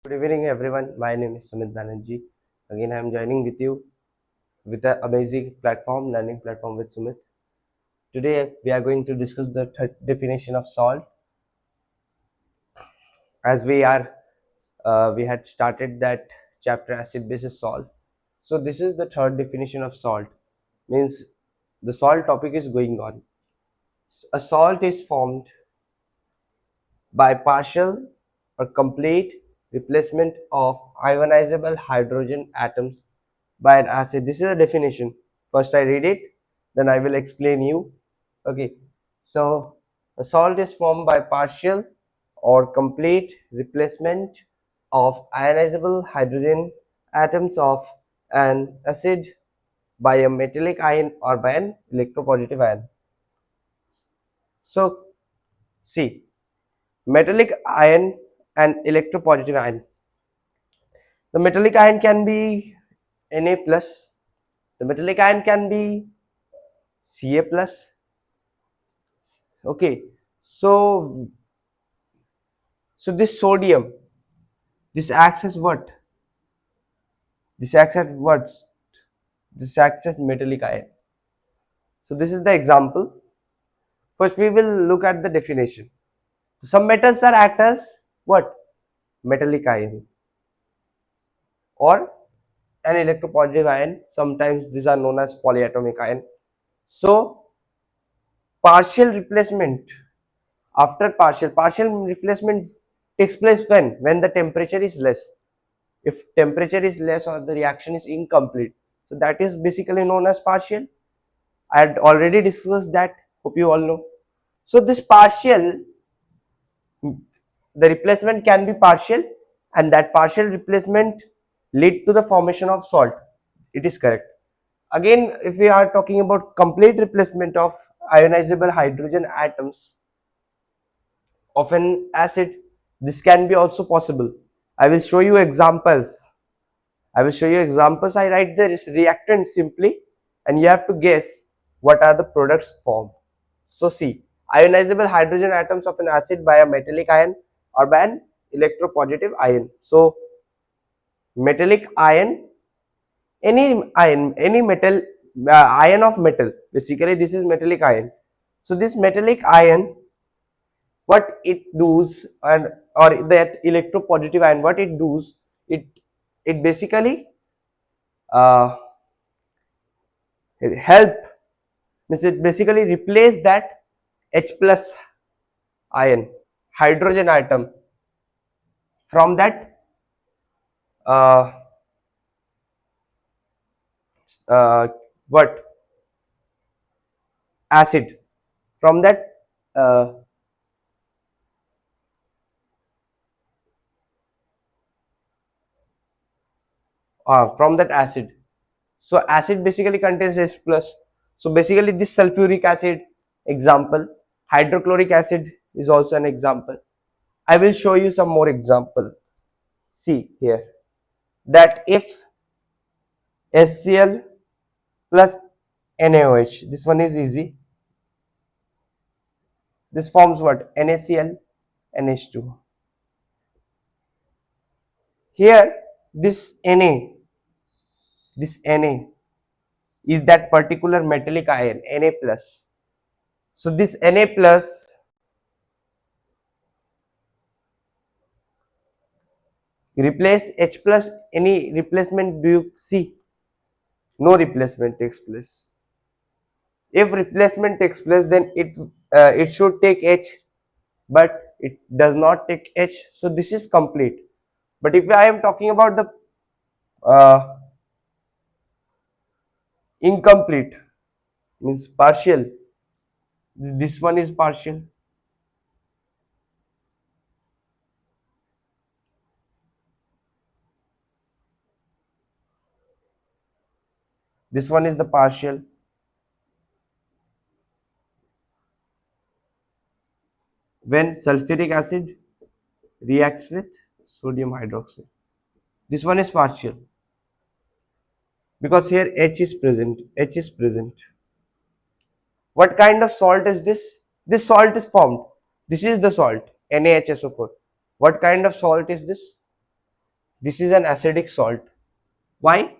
Good evening, everyone. My name is Sumit Banerjee. Again, I am joining with you with the amazing platform, learning platform with Sumit. Today, we are going to discuss the third definition of salt. As we had started that chapter acid basis salt. So this is the third definition of salt. Means the salt topic is going on. A salt is formed by partial or complete replacement of ionizable hydrogen atoms by an acid. This is a definition. First I read it, then I will explain you. Okay, so a salt is formed by partial or complete replacement of ionizable hydrogen atoms of an acid by a metallic ion or by an electropositive ion. So see, metallic ion and electropositive ion. The metallic ion can be Na plus. The metallic ion can be Ca plus. Okay, so this sodium, this acts as what? This acts as what? This acts as metallic ion. So this is the example. First, we will look at the definition. Some metals are act as what? Metallic ion or an electropositive ion. Sometimes these are known as polyatomic ion. So partial replacement, after partial replacement takes place when the temperature is less. If temperature is less or the reaction is incomplete, so that is basically known as partial. I had already discussed that, hope you all know. So this partial, the replacement can be partial, and that partial replacement lead to the formation of salt. It is correct. Again, if we are talking about complete replacement of ionizable hydrogen atoms of an acid, this can be also possible. I will show you examples. I write the reactant simply, and you have to guess what are the products formed. So see, ionizable hydrogen atoms of an acid by a metallic ion or by an electropositive ion. So metallic ion, any metal, ion of metal. Basically, this is metallic ion. So this metallic ion, what it does, and or that electropositive ion, what it does, it basically uh, help, means it basically replace that H plus ion, hydrogen atom, from that uh, uh, what acid, from that uh, from that acid. So acid basically contains H plus. So basically this sulfuric acid example, hydrochloric acid is also an example. I will show you some more example. See here, that if HCl plus NaOH, this one is easy. This forms what? NaCl, NH2. Here this Na is that particular metallic ion, Na plus. So this Na plus replace H plus. Any replacement do you see? No replacement takes place. If replacement takes place, then it should take H, but it does not take H. So this is complete. But if I am talking about the uh, incomplete, means partial, this one is partial. This one is the partial. When sulfuric acid reacts with sodium hydroxide, this one is partial because here H is present. H is present. What kind of salt is this? This salt is formed. This is the salt, NaHSO4. What kind of salt is this? This is an acidic salt. Why?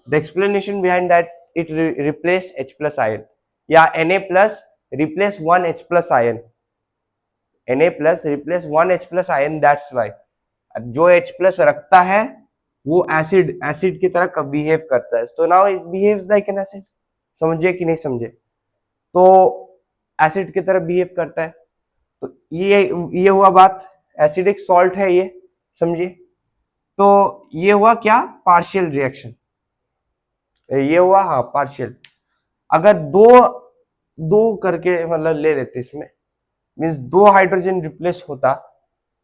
The explanation behind that, it replace H plus ion. या Na plus replace one H plus ion. Na plus replace one H plus ion. That's why. जो H plus रखता है वो acid की तरह behave करता है. So now it behaves like an acid. समझे कि नहीं समझे? तो एसिड की तरह बिहेव करता है. तो ये हुआ बात. एसिडिक सॉल्ट है ये, समझिए. तो ये हुआ क्या? Partial reaction. ये हुआ हाँ पार्शियल. अगर दो दो करके मतलब ले लेते इसमें, मीन्स दो हाइड्रोजन रिप्लेस होता,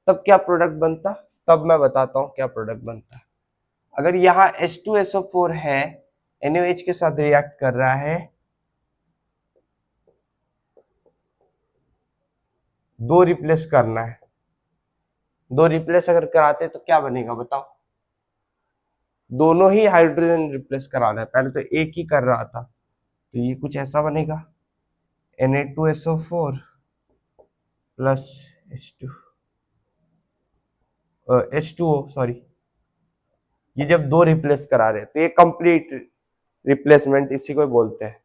तब क्या प्रोडक्ट बनता? तब मैं बताता हूँ क्या प्रोडक्ट बनता. अगर यहाँ H2SO4 है, NaOH के साथ रिएक्ट कर रहा है, दो रिप्लेस करना है. दो रिप्लेस अगर कराते तो क्या बनेगा बताओ? दोनों ही हाइड्रोजन रिप्लेस कराना है. पहले तो एक ही कर रहा था, तो ये कुछ ऐसा बनेगा. Na2SO4 plus H2 H2O, sorry. ये जब दो रिप्लेस करा रहे तो ये कंप्लीट रिप्लेसमेंट इसी को बोलते हैं.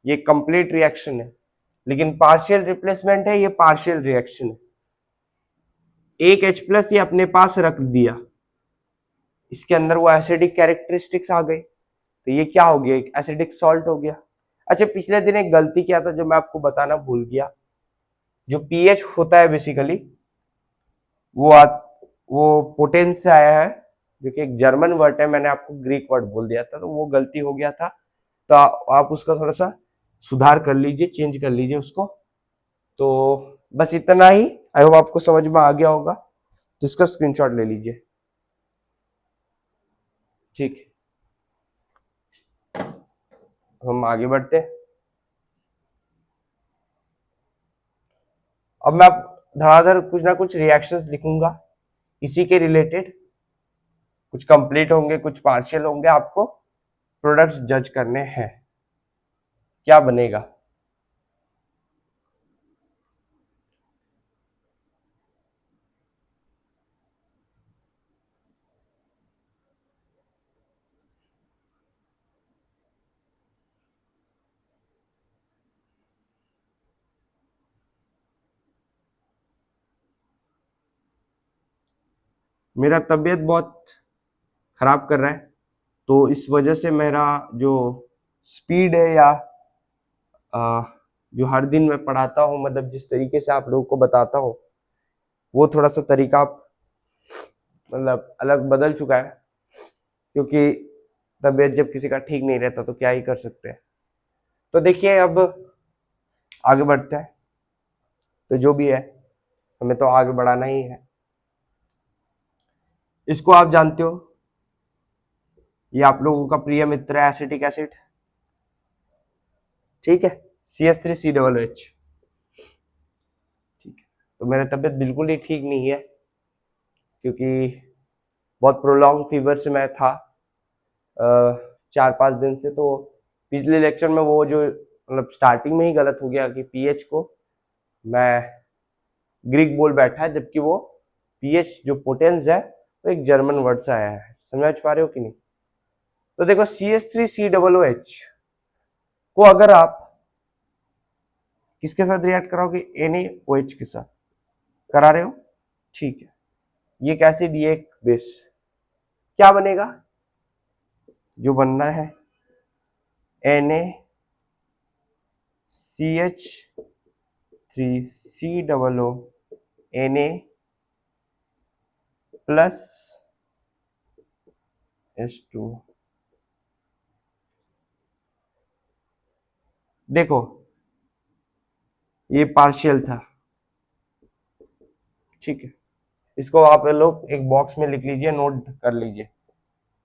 ये कंप्लीट रिएक्शन है. लेकिन पार्शियल रिप्लेसमेंट है, ये पार्शियल रिएक्शन है. एक H प्लस ये अपने पास रख दिया, इसके अंदर वो एसिडिक कैरेक्टरिस्टिक्स आ गई, तो ये क्या हो गया? एक एसिडिक सॉल्ट हो गया. अच्छा, पिछले दिन एक गलती किया था जो मैं आपको बताना भूल गया. जो पीएच होता है बेसिकली वो वो पोटेंस से आया है, जो कि एक जर्मन वर्ड है. मैंने आपको ग्रीक वर्ड बोल दिया था, तो वो गलती हो गया था. तो आप उसका थोड़ा सा सुधार कर लीजिए, चेंज कर लीजिए उसको. तो बस इतना ही. आई होप आपको समझ में आ गया होगा. तो इसका स्क्रीनशॉट ले लीजिए. ठीक, हम आगे बढ़ते हैं. अब मैं धड़ाधड़ कुछ ना कुछ रिएक्शंस लिखूंगा इसी के रिलेटेड. कुछ कंप्लीट होंगे, कुछ पार्शियल होंगे. आपको प्रोडक्ट्स जज करने हैं, क्या बनेगा. मेरा तबीयत बहुत खराब कर रहा है, तो इस वजह से मेरा जो स्पीड है या जो हर दिन मैं पढ़ाता हूँ, मतलब जिस तरीके से आप लोगों को बताता हूँ, वो थोड़ा सा तरीका मतलब अलग बदल चुका है. क्योंकि तबीयत जब किसी का ठीक नहीं रहता तो क्या ही कर सकते हैं. तो देखिए, अब आगे बढ़ते हैं. तो जो भी है, हमें तो आगे बढ़ाना ही है. इसको आप जानते हो, ये आप लोगों का प्रिय मित्र है एसिटिक एसिड. ठीक है, CH3COOH. ठीक है. तो मेरी तबीयत बिल्कुल ही ठीक नहीं है, क्योंकि बहुत प्रोलॉन्ग फीवर से मैं था 4-5 दिन से. तो पिछले लेक्चर में वो जो मतलब स्टार्टिंग में ही गलत हो गया कि पीएच को मैं ग्रीक बोल बैठा है, जबकि वो पीएच जो पोटेंस है वो एक जर्मन वर्ड से आया है. समझ पा रहे हो कि नहीं? तो देखो, CH3COOH को अगर आप किसके साथ रिएक्ट कराओगे? NaOH के साथ करा रहे हो. ठीक है. ये एक एसिड, ये एक बेस. क्या बनेगा? जो बनना है NaCH3COO Na प्लस H2. देखो, ये पार्शियल था. ठीक है. इसको आप लोग एक बॉक्स में लिख लीजिए, नोट कर लीजिए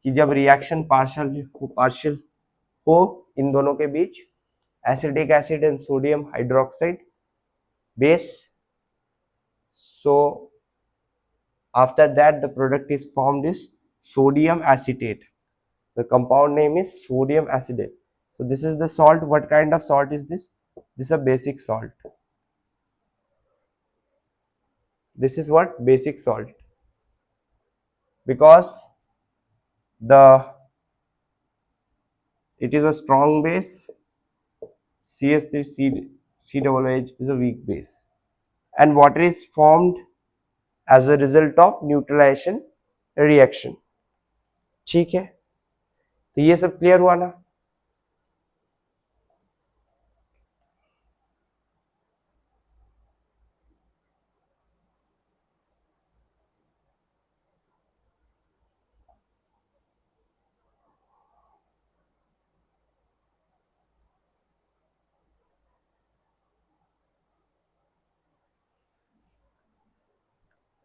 कि जब रिएक्शन पार्शियल हो इन दोनों के बीच, acidic acid and sodium hydroxide base, so after that the product is formed is sodium acetate. The compound name is sodium acetate. So this is the salt. What kind of salt is this? This is a basic salt. This is what? Basic salt. because the it is a strong base, CH3COOH is a weak base, and water is formed as a result of neutralization reaction. ठीक है, तो ये सब clear हुआ ना।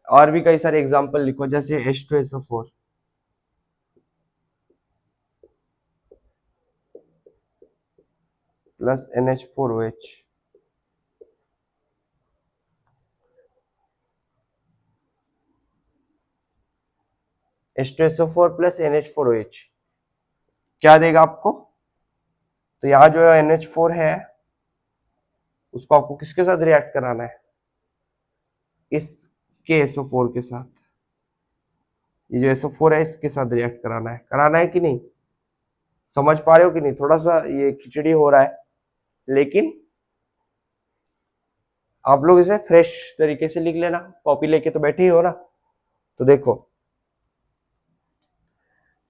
और भी कई सारे एग्जांपल लिखो, जैसे H2SO4 plus NH4OH, H2SO4 plus NH4OH क्या देगा आपको? तो यहाँ जो NH4 है उसको आपको किसके साथ रिएक्ट कराना है? इस KSO4 के साथ। ये जो SO4 है इसके साथ रिएक्ट कराना है कि नहीं? समझ पा रहे हो कि नहीं? थोड़ा सा ये खिचड़ी हो रहा है, लेकिन आप लोग इसे फ्रेश तरीके से लिख लेना, कॉपी लेके तो बैठे ही हो ना। तो देखो,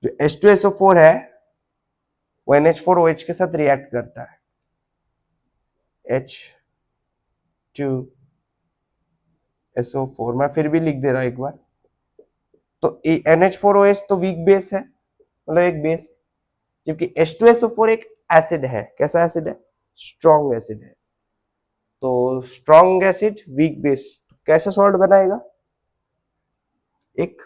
जो H2SO4 है वो NH4OH के साथ रिएक्ट करता है, H2SO4, मैं फिर भी लिख दे रहा हूं एक बार। तो NH4OH तो वीक बेस है, मतलब एक बेस, जबकि H2SO4 एक एसिड है। कैसा एसिड है? स्ट्रॉन्ग एसिड है। तो स्ट्रॉन्ग एसिड वीक बेस, तो कैसा सॉल्ट बनाएगा? एक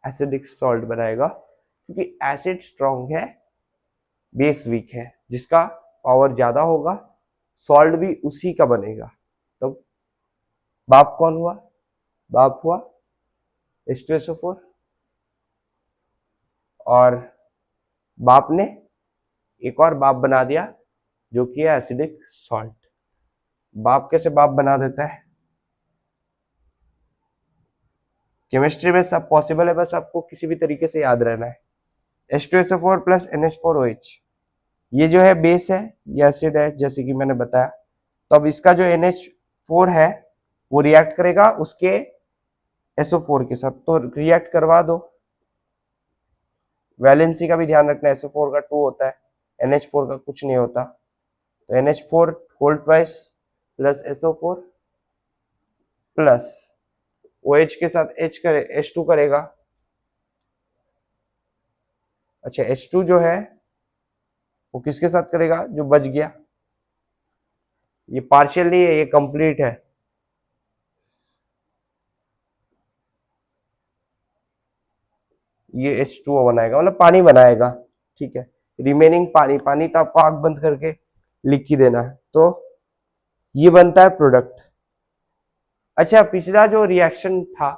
एसिडिक सॉल्ट बनाएगा, क्योंकि एसिड स्ट्रॉन्ग है, बेस वीक है, जिसका पावर ज्यादा होगा, सॉल्ट भी उसी का बनेगा। तो बाप कौन हुआ? बाप हुआ H2SO4, और बाप ने एक और बाप बना दिया जो कि है एसिडिक सॉल्ट। बाप कैसे बाप बना देता है? केमिस्ट्री में सब पॉसिबल है, बस आपको किसी भी तरीके से याद रहना है। H2SO4 प्लस NH4OH, ये जो है बेस है, ये एसिड है जैसे कि मैंने बताया। तो अब इसका जो NH4 है वो रिएक्ट करेगा उसके SO4 के साथ, तो रिएक्ट करवा दो। वैलेंसी का भी ध्यान रखना, SO4 का 2 होता है, NH4 का कुछ नहीं होता। तो NH4 whole twice plus SO4 plus OH के साथ H2 करेगा। अच्छा, H2 जो है वो किसके साथ करेगा? जो बच गया, ये पार्शियल नहीं है, ये कंप्लीट है। ये H2O बनाएगा, मतलब पानी बनाएगा, ठीक है। रिमेनिंग पानी, पानी तो आपको आंख बंद करके लिख ही देना है। तो ये बनता है प्रोडक्ट। अच्छा, पिछला जो रिएक्शन था,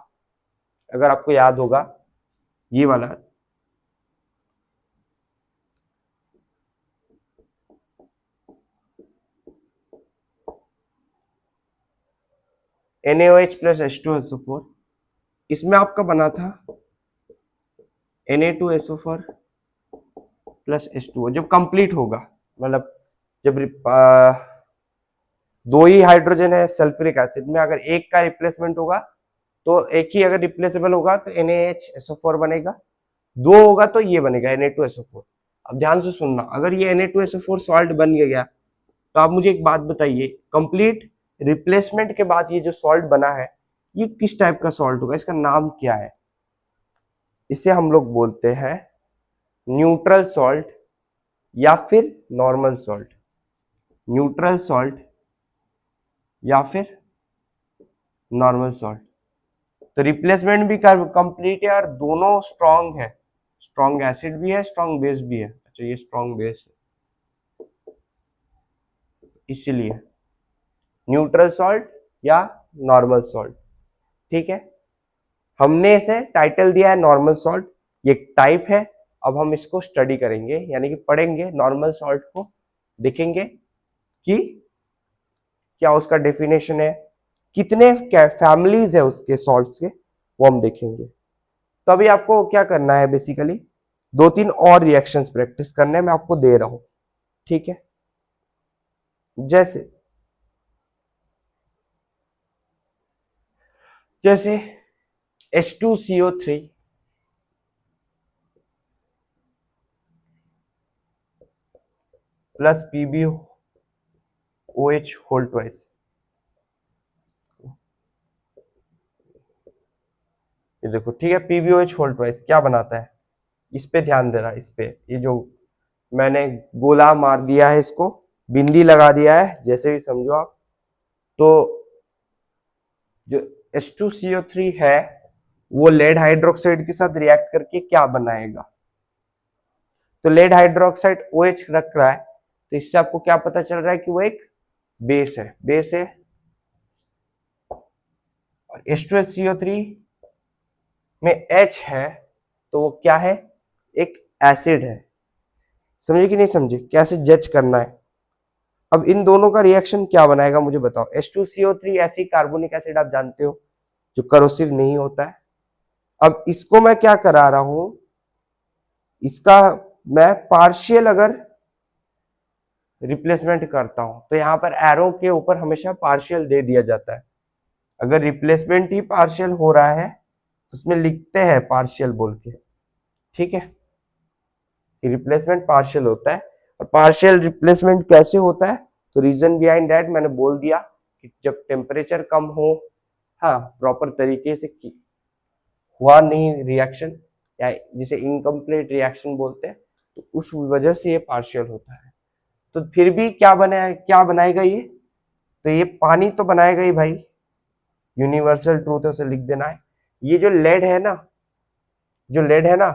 अगर आपको याद होगा, ये वाला, NaOH प्लस H2SO4, इसमें आपका बना था Na2SO4 प्लस H2O। जब कंप्लीट होगा, मतलब जब दो ही हाइड्रोजन है सल्फ्यूरिक एसिड में, अगर एक का रिप्लेसमेंट होगा तो एक ही अगर रिप्लेसेबल होगा तो NaHSO4 बनेगा, दो होगा तो ये बनेगा Na2SO4। अब ध्यान से सुनना, अगर ये Na2SO4 सॉल्ट बन गया तो आप मुझे एक बात बताइए, कंप्लीट रिप्लेसमेंट के बाद ये जो सॉल्ट बना है ये किस टाइप का सॉल्ट होगा? इसका नाम क्या है? इसे हम लोग बोलते हैं न्यूट्रल सॉल्ट या फिर नॉर्मल सॉल्ट। न्यूट्रल सॉल्ट या फिर नॉर्मल सॉल्ट। तो रिप्लेसमेंट भी कंप्लीट है और दोनों स्ट्रॉन्ग है, स्ट्रॉन्ग एसिड भी है, स्ट्रॉन्ग बेस भी है। अच्छा, ये स्ट्रॉन्ग बेस है, इसीलिए न्यूट्रल सॉल्ट या नॉर्मल सॉल्ट, ठीक है। हमने इसे टाइटल दिया है नॉर्मल सॉल्ट, ये टाइप है। अब हम इसको स्टडी करेंगे, यानी कि पढ़ेंगे नॉर्मल सॉल्ट को, देखेंगे कि क्या उसका डेफिनेशन है, कितने फैमिलीज है उसके सॉल्ट्स के, वो हम देखेंगे। तो अभी आपको क्या करना है, बेसिकली 2-3 और रिएक्शंस प्रैक्टिस करने मैं आपको दे रहा हूं, ठीक है। जैसे जैसे H2CO3 plus PbOH whole twice. ये देखो, ठीक है, PbOH होल ट्वाइस क्या बनाता है, इस पे ध्यान देना, इस पे, ये जो मैंने गोला मार दिया है, इसको बिंदी लगा दिया है, जैसे भी समझो आप। तो जो H2CO3 है वो लेड हाइड्रोक्साइड के साथ रिएक्ट करके क्या बनाएगा, तो लेड हाइड्रोक्साइड OH रख रहा है, तो इससे आपको क्या पता चल रहा है कि वो एक बेस है, बेस है। और H2SCO3 में H है, तो वो क्या है, एक एसिड है। समझे कि नहीं समझे, कैसे जज करना है। अब इन दोनों का रिएक्शन क्या बनाएगा मुझे बताओ। H2CO3 ऐसी कार्बोनिक एसिड आप जानते हो जो करोसिव नहीं होता है। अब इसको मैं क्या करा रहा हूं, इसका मैं पार्शियल अगर रिप्लेसमेंट करता हूं, तो यहां पर एरो के ऊपर हमेशा पार्शियल दे दिया जाता है। अगर रिप्लेसमेंट ही पार्शियल हो रहा है तो उसमें लिखते हैं पार्शियल बोल के, ठीक है, कि रिप्लेसमेंट पार्शियल होता है। और पार्शियल रिप्लेसमेंट कैसे होता है, तो रीजन बिहाइंड दैट मैंने बोल दिया कि जब टेम्परेचर कम हो, हाँ, प्रॉपर तरीके से हुआ नहीं रिएक्शन, या जिसे इनकम्प्लीट रिएक्शन बोलते हैं, तो उस वजह से ये पार्शियल होता है। तो फिर भी क्या बनाएगा ये, तो ये पानी तो बनाएगा ही भाई, यूनिवर्सल ट्रूथ है, उसे लिख देना है। ये जो लेड है ना, जो लेड है ना,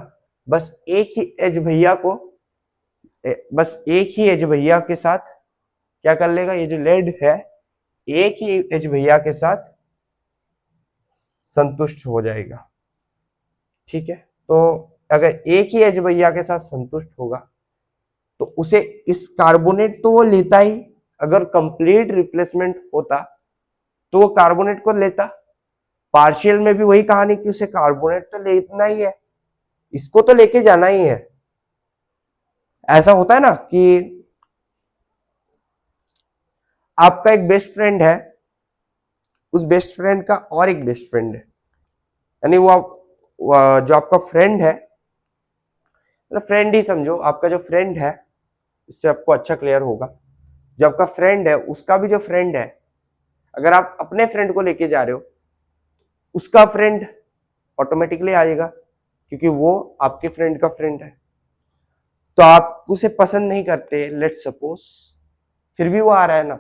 बस एक ही एज भैया को, बस एक ही एज भैया के साथ क्या कर लेगा, ये जो लेड है एक ही एज भैया के साथ संतुष्ट हो जाएगा, ठीक है। तो अगर एक ही एज भैया के साथ संतुष्ट होगा तो उसे इस कार्बोनेट तो वो लेता ही, अगर कंप्लीट रिप्लेसमेंट होता तो वो कार्बोनेट को लेता। पार्शियल में भी वही कहानी कि उसे कार्बोनेट तो लेना ही है, इसको तो लेके जाना ही है। ऐसा होता है ना कि आपका एक बेस्ट फ्रेंड है, उस बेस्ट फ्रेंड का और एक बेस्ट फ्रेंड है, यानी जो आपका फ्रेंड है, मतलब फ्रेंड ही समझो, आपका जो फ्रेंड है, इससे आपको अच्छा क्लियर होगा, जो आपका फ्रेंड है उसका भी जो फ्रेंड है, अगर आप अपने फ्रेंड को लेके जा रहे हो, उसका फ्रेंड ऑटोमेटिकली आएगा, क्योंकि वो आपके फ्रेंड का फ्रेंड है। तो आप उसे पसंद नहीं करते, लेट सपोज, फिर भी वो आ रहा है ना,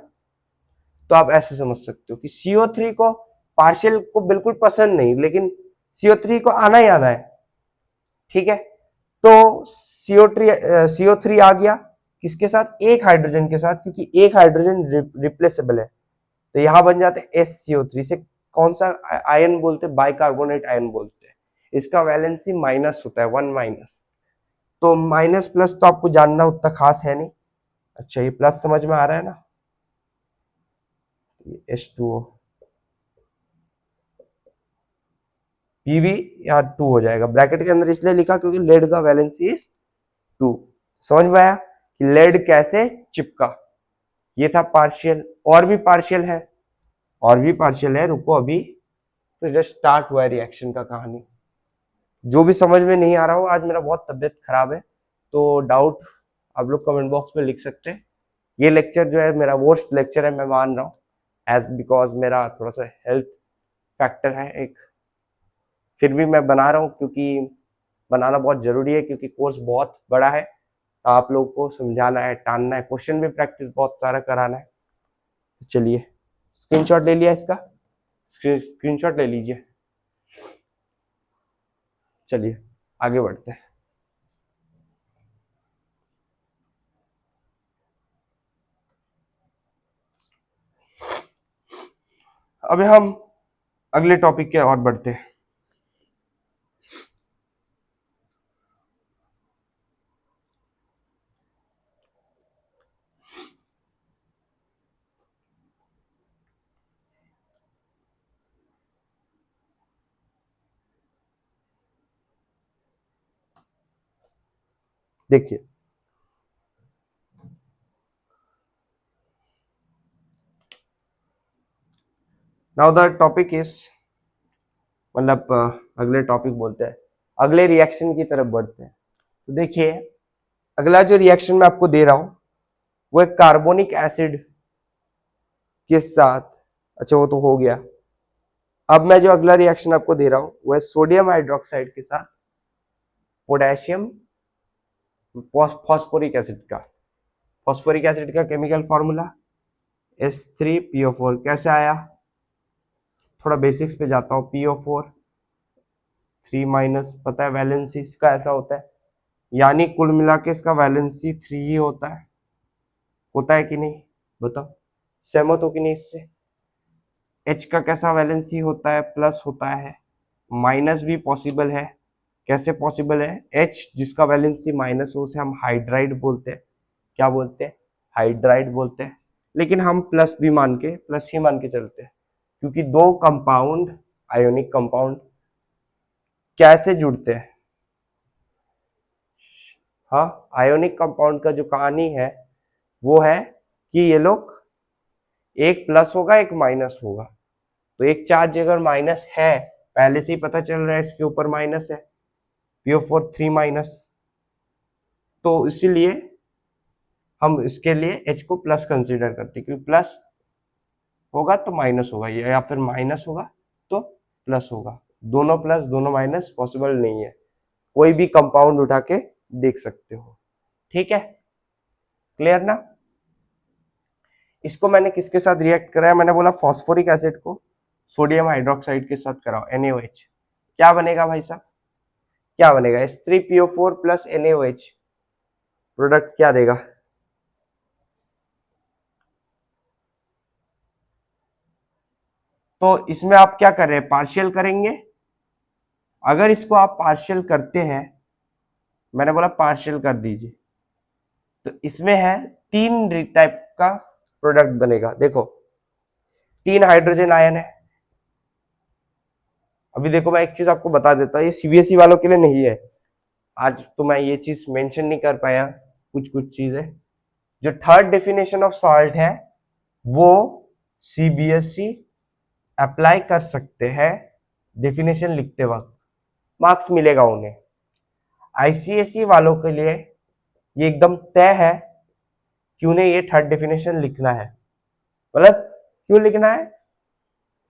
तो आप ऐसे समझ सकते हो कि CO3 को, पार्शियल को बिल्कुल पसंद नहीं, लेकिन CO3 को आना ही आना है, ठीक है। तो CO3 आ गया किसके साथ, एक हाइड्रोजन के साथ, क्योंकि एक हाइड्रोजन रिप्लेसेबल है, तो यहां बन जाते हैं SCO3 से। कौन सा आयन बोलते हैं, बाइकार्बोनेट आयन बोलते हैं। इसका वैलेंसी माइनस होता है, 1-। तो माइनस प्लस तो आपको जानना उतना खास है नहीं। अच्छा, ये प्लस समझ में आ रहा है ना, H2O, Pb यहाँ 2 हो जाएगा, ब्रैकेट के अंदर इसलिए लिखा क्योंकि लेड का वैलेंसी इज 2। समझ में आया कि लेड कैसे चिपका। ये था पार्शियल, और भी पार्शियल है, और भी पार्शियल है, रुको अभी तो जस्ट स्टार्ट हुआ है रिएक्शन का कहानी। जो भी समझ में नहीं आ रहा हो, आज मेरा बहुत तबियत खराब है, तो डाउट आप लोग कमेंट बॉक्स में लिख सकते हैं। ये लेक्चर जो है मेरा वर्स्ट लेक्चर है, मैं मान रहा हूँ, एज बिकॉज मेरा थोड़ा सा हेल्थ फैक्टर है एक, फिर भी मैं बना रहा हूँ क्योंकि बनाना बहुत जरूरी है, क्योंकि कोर्स बहुत बड़ा है, आप लोग को समझाना है, टानना है, क्वेश्चन भी प्रैक्टिस बहुत सारा कराना है। तो चलिए, स्क्रीनशॉट ले लिया इसका, स्क्रीनशॉट ले लीजिए। चलिए आगे बढ़ते हैं। अभी हम अगले टॉपिक के और बढ़ते हैं। देखिए नाउ द टॉपिक इज, मतलब अगले टॉपिक बोलते हैं, अगले रिएक्शन की तरफ बढ़ते हैं। तो देखिए अगला जो रिएक्शन मैं आपको दे रहा हूं वो एक कार्बोनिक एसिड के साथ, अच्छा वो तो हो गया। अब मैं जो अगला रिएक्शन आपको दे रहा हूं वो है सोडियम हाइड्रोक्साइड के साथ पोटेशियम फॉस्फोरिक एसिड का। फॉस्फोरिक एसिड का केमिकल फॉर्मूला H3PO4। कैसे आया, थोड़ा बेसिक्स पे जाता हूँ। PO4 3 माइनस, पता है वैलेंसी इसका ऐसा होता है, यानी कुल मिला के इसका वैलेंसी 3 ही होता है कि नहीं, बताओ सहमत हो कि नहीं इससे। H का कैसा वैलेंसी होता है, प्लस होता है, माइनस भी पॉसिबल है। कैसे पॉसिबल है, H जिसका वैलेंसी माइनस हो उसे हम हाइड्राइड बोलते हैं। क्या बोलते हैं, हाइड्राइड बोलते हैं। लेकिन हम प्लस भी मान के, प्लस ही मान के चलते हैं, क्योंकि दो कंपाउंड, आयोनिक कंपाउंड कैसे जुड़ते हैं। हाँ, आयोनिक कंपाउंड का जो कहानी है वो है कि ये लोग एक प्लस होगा एक माइनस होगा। तो एक चार्ज अगर माइनस है, पहले से ही पता चल रहा है इसके ऊपर माइनस है, PO4 3 माइनस, तो इसीलिए हम इसके लिए H को प्लस कंसीडर करते हैं, क्योंकि प्लस होगा तो माइनस होगा, या फिर माइनस होगा तो प्लस होगा। दोनों प्लस दोनों माइनस पॉसिबल नहीं है, कोई भी कंपाउंड उठा के देख सकते हो। ठीक है, क्लियर ना। इसको मैंने किसके साथ रिएक्ट कराया, मैंने बोला फॉस्फोरिक एसिड को सोडियम हाइड्रोक्साइड के साथ कराओ, NaOH। क्या बनेगा भाई साहब, क्या बनेगा, H3PO4 प्लस NaOH, प्रोडक्ट क्या देगा। तो इसमें आप क्या कर रहे हैं, पार्शियल करेंगे। अगर इसको आप पार्शियल करते हैं, मैंने बोला पार्शियल कर दीजिए, तो इसमें है 3 टाइप का प्रोडक्ट बनेगा। देखो 3 हाइड्रोजन आयन है। अभी देखो मैं एक चीज आपको बता देता हूँ, ये CBSE वालों के लिए नहीं है, आज तो मैं ये चीज मेंशन नहीं कर पाया, कुछ कुछ चीजें। जो थर्ड डेफिनेशन ऑफ सॉल्ट है वो CBSE अप्लाई कर सकते हैं, डेफिनेशन लिखते वक्त मार्क्स मिलेगा उन्हें। ICSE वालों के लिए ये एकदम तय है कि उन्हें ये थर्ड डेफिनेशन लिखना है। मतलब क्यों लिखना है,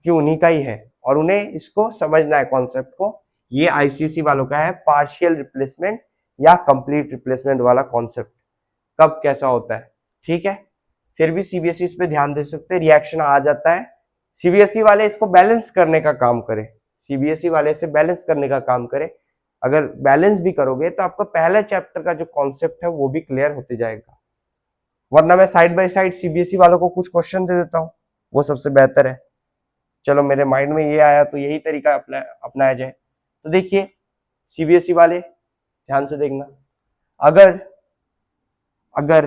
क्यों उन्हीं का ही है और उन्हें इसको समझना है कॉन्सेप्ट को। ये ICSE वालों का है, पार्शियल रिप्लेसमेंट या कंप्लीट रिप्लेसमेंट वाला कॉन्सेप्ट कब कैसा होता है। ठीक है, फिर भी CBSE इस पे ध्यान दे सकते हैं, रिएक्शन आ जाता है। CBSE वाले इसको बैलेंस करने का काम करें, CBSE वाले इसे बैलेंस करने का काम करें। अगर बैलेंस भी करोगे तो आपका पहले चैप्टर का जो कॉन्सेप्ट है वो भी क्लियर होते जाएगा। वरना मैं साइड बाय साइड CBSE वालों को कुछ क्वेश्चन दे देता हूँ, वो सबसे बेहतर है। चलो मेरे माइंड में ये आया तो यही तरीका अपनाया जाए। तो देखिए CBSE वाले ध्यान से देखना, अगर अगर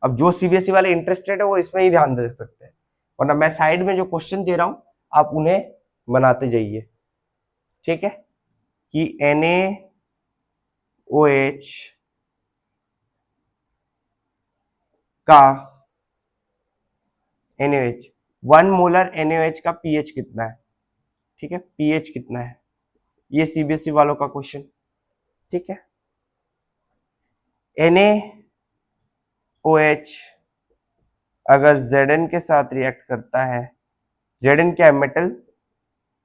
अब जो CBSE वाले इंटरेस्टेड है वो इसमें ही ध्यान दे सकते हैं, वरना मैं साइड में जो क्वेश्चन दे रहा हूं आप उन्हें बनाते जाइए। ठीक है, कि NaOH का NaOH 1 मोलर NaOH का pH कितना है। ठीक है, pH कितना है, ये CBSE वालों का क्वेश्चन। ठीक है, NaOH अगर Zn के साथ रिएक्ट करता है, Zn क्या है, मेटल,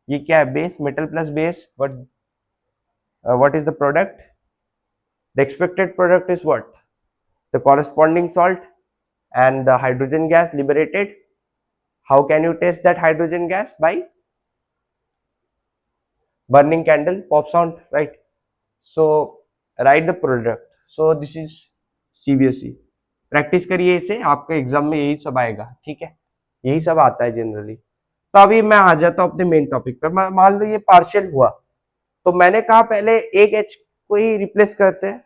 ये क्या है, base, metal plus base, what is the product, the expected product is what, the corresponding salt and the hydrogen gas liberated. How can you test that hydrogen gas? By burning candle, pop sound, right? So write the product. So this is CBSE, practice करिए इसे, आपके exam में यही सब आएगा। ठीक है, यही सब आता है जनरली। तो अभी मैं आ जाता हूँ अपने मेन टॉपिक पे। मान लो ये पार्शियल हुआ, तो मैंने कहा पहले एक H को ही रिप्लेस करते हैं,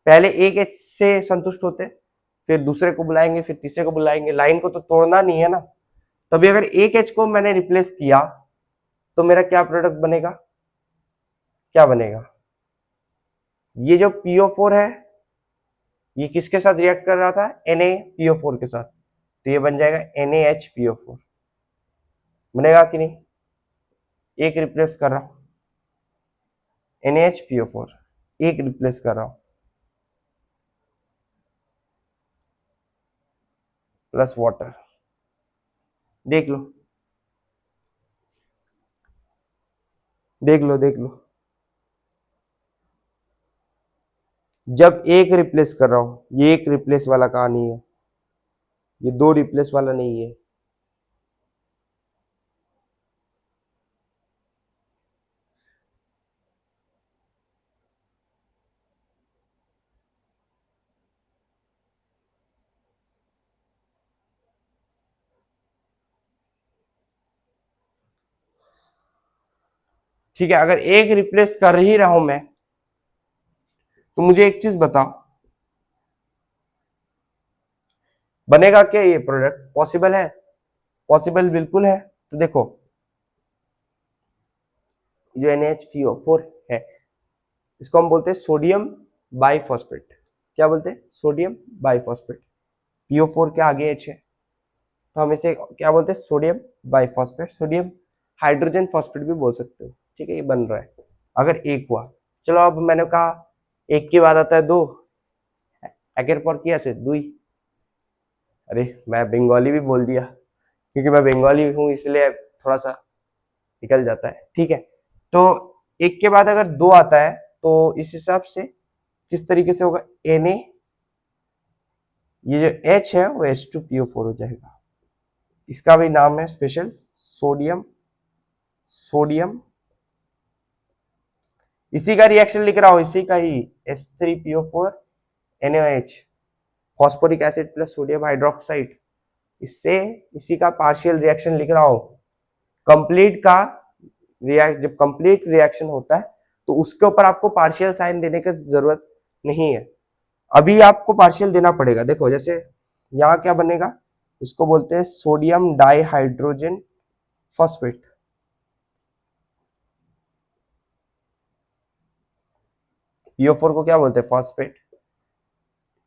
पहले एक H से संतुष्ट होते हैं, फिर दूसरे को बुलाएंगे, फिर तीसरे को बुलाएंगे, लाइन को तो तोड़ना नहीं है ना। तो अभी अगर एक H को मैंने रिप्लेस किया तो मेरा क्या प्रोडक्ट बनेगा, क्या बनेगा, ये जो PO4 है ये किसके साथ रिएक्ट कर रहा था, NaPO4 के साथ, तो ये बन जाएगा NaHPO4, बनेगा कि नहीं, एक रिप्लेस कर रहा हूं NaHPO4, एक रिप्लेस कर रहा हूं प्लस वाटर, देख लो देख लो देख लो, जब एक रिप्लेस कर रहा हूं, ये एक रिप्लेस वाला कहानी है, ये दो रिप्लेस वाला नहीं है। ठीक है, अगर एक रिप्लेस कर ही रहा हूं मैं, तो मुझे एक चीज बताओ, बनेगा क्या ये प्रोडक्ट, पॉसिबल है, पॉसिबल बिल्कुल है। तो देखो जो NaHCO4 है, इसको हम बोलते हैं सोडियम बाइफॉस्फेट, क्या बोलते हैं, सोडियम बाइफॉस्फेट, PO4 के आगे H है, तो हम इसे क्या बोलते हैं, sodium biphosphate, sodium hydrogen phosphate भी बोल सकते हो। ठीक है, ये बन रहा है अगर एक हुआ। चलो अब मैंने कहा एक के बाद आता है दो, एकेर पर की আছে दुई, अरे मैं बंगाली भी बोल दिया, क्योंकि मैं बंगाली हूँ इसलिए थोड़ा सा निकल जाता है। ठीक है, तो एक के बाद अगर दो आता है तो इस हिसाब से किस तरीके से होगा, Na, ये जो H है वो H2PO4 हो जाएगा, इसका भी नाम है स्पेशल सोडियम, सोडियम, इसी का रिएक्शन लिख रहा हूं, इसी का ही H3PO4 NaOH, phosphoric acid plus sodium hydroxide, इससे इसी का पार्शियल रिएक्शन लिख रहा हूं। कंप्लीट का जब कंप्लीट रिएक्शन होता है तो उसके ऊपर आपको पार्शियल साइन देने की जरूरत नहीं है, अभी आपको पार्शियल देना पड़ेगा। देखो जैसे यहाँ क्या बनेगा, इसको बोलते हैं सोडियम डाइहाइड्रोजन फॉस्फेट, PO4 को क्या बोलते हैं, फॉस्फेट,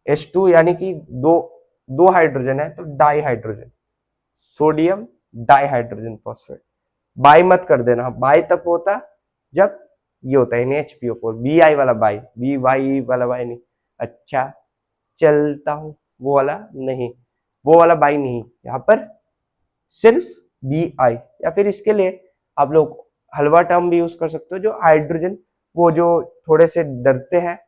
H2 यानी कि दो दो हाइड्रोजन है तो dihydrogen, sodium dihydrogen phosphate, by मत कर देना, बाई तब होता जब ये होता है NaHPO4, Bi वाला बाई, BY वाला बाई नहीं, अच्छा चलता हूं वो वाला नहीं, वो वाला बाई नहीं, यहाँ पर सिर्फ Bi, या फिर इसके लिए आप लोग हलवा टर्म भी यूज कर सकते हो, जो हाइड्रोजन, वो जो थोड़े से डरते हैं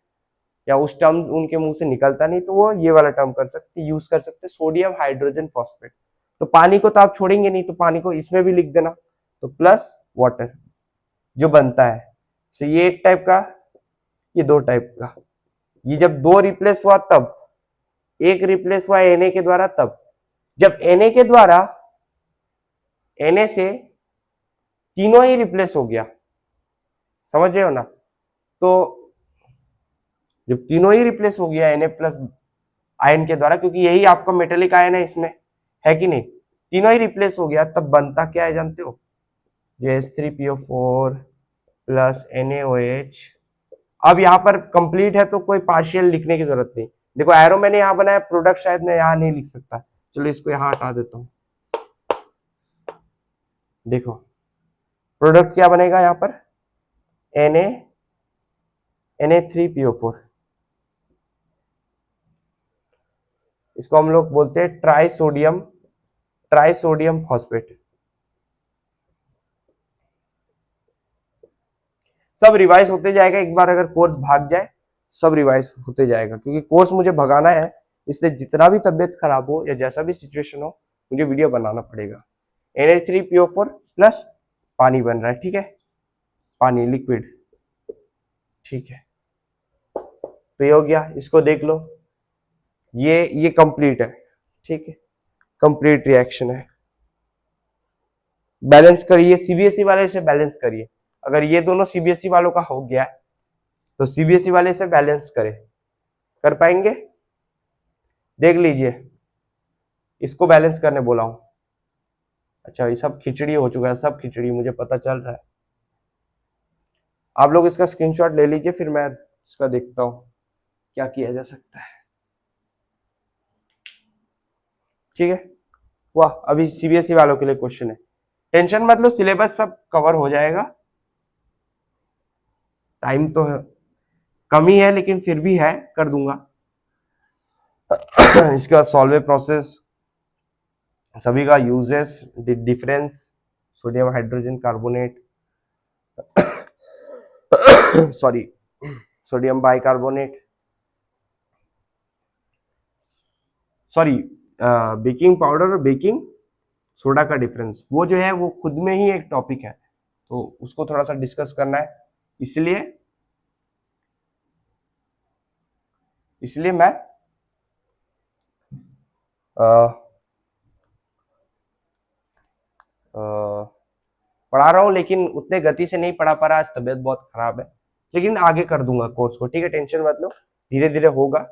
या उस टर्म उनके मुंह से निकलता नहीं, तो वो ये वाला टर्म कर सकते, यूज कर सकते, सोडियम हाइड्रोजन फॉस्फेट। तो पानी को तो आप छोड़ेंगे नहीं, तो पानी को इसमें भी लिख देना, तो प्लस वाटर जो बनता है। तो ये एक टाइप का, ये दो टाइप का, ये जब दो रिप्लेस हुआ तब, एक रिप्लेस हुआ Na के द्वारा तब, जब Na के द्वारा Na से तीनों ही रिप्लेस हो गया, समझ रहे हो ना, तो जब तीनों ही रिप्लेस हो गया Na प्लस आयन के द्वारा, क्योंकि यही आपका मेटेलिक आयन है इसमें, है कि नहीं, तीनों ही रिप्लेस हो गया, तब बनता क्या है जानते हो, H3PO4 प्लस NaOH। अब यहाँ पर कंप्लीट है तो कोई पार्शियल लिखने की जरूरत नहीं, देखो एरो मैंने यहाँ बनाया, प्रोडक्ट शायद मैं यहाँ नहीं लिख सकता, चलो इसको यहाँ हटा देता हूँ। देखो प्रोडक्ट क्या बनेगा यहाँ पर, Na3PO4, इसको हम लोग बोलते हैं ट्राइसोडियम, ट्राइसोडियम फॉस्फेट। सब रिवाइज होते जाएगा, एक बार अगर कोर्स भाग जाए सब रिवाइज होते जाएगा, क्योंकि कोर्स मुझे भगाना है, इसलिए जितना भी तबियत खराब हो या जैसा भी सिचुएशन हो मुझे वीडियो बनाना पड़ेगा। Na3PO4 प्लस पानी बन रहा है, ठीक है, पानी लिक्विड, ठीक है, तो ये हो गया, इसको देख लो, ये कंप्लीट है, ठीक है, कंप्लीट रिएक्शन है। बैलेंस करिए, CBSE वाले से बैलेंस करिए, अगर ये दोनों CBSE वालों का हो गया तो CBSE वाले से बैलेंस करें, कर पाएंगे, देख लीजिए, इसको बैलेंस करने बोला हूं। अच्छा ये सब खिचड़ी हो चुका है, सब खिचड़ी मुझे पता चल रहा है, आप लोग इसका स्क्रीनशॉट ले लीजिए, फिर मैं इसका देखता हूँ क्या किया जा सकता है। ठीक है, वाह, अभी सीबीएसई वालों के लिए क्वेश्चन है। टेंशन मत लो, सिलेबस सब कवर हो जाएगा। टाइम तो है, कम ही है लेकिन फिर भी है, कर दूंगा। इसके बाद सॉल्वे प्रोसेस, सभी का uses, difference, sodium hydrogen carbonate, sorry, sodium bicarbonate, sorry, baking powder और बेकिंग सोडा का डिफरेंस, वो जो है वो खुद में ही एक टॉपिक है, तो उसको थोड़ा सा डिस्कस करना है। इसलिए मैं पढ़ा रहा हूँ, लेकिन उतने गति से नहीं पढ़ा पा रहा, आज तबीयत बहुत खराब है, लेकिन आगे कर दूंगा कोर्स को। ठीक है, टेंशन मत लो, धीरे धीरे होगा।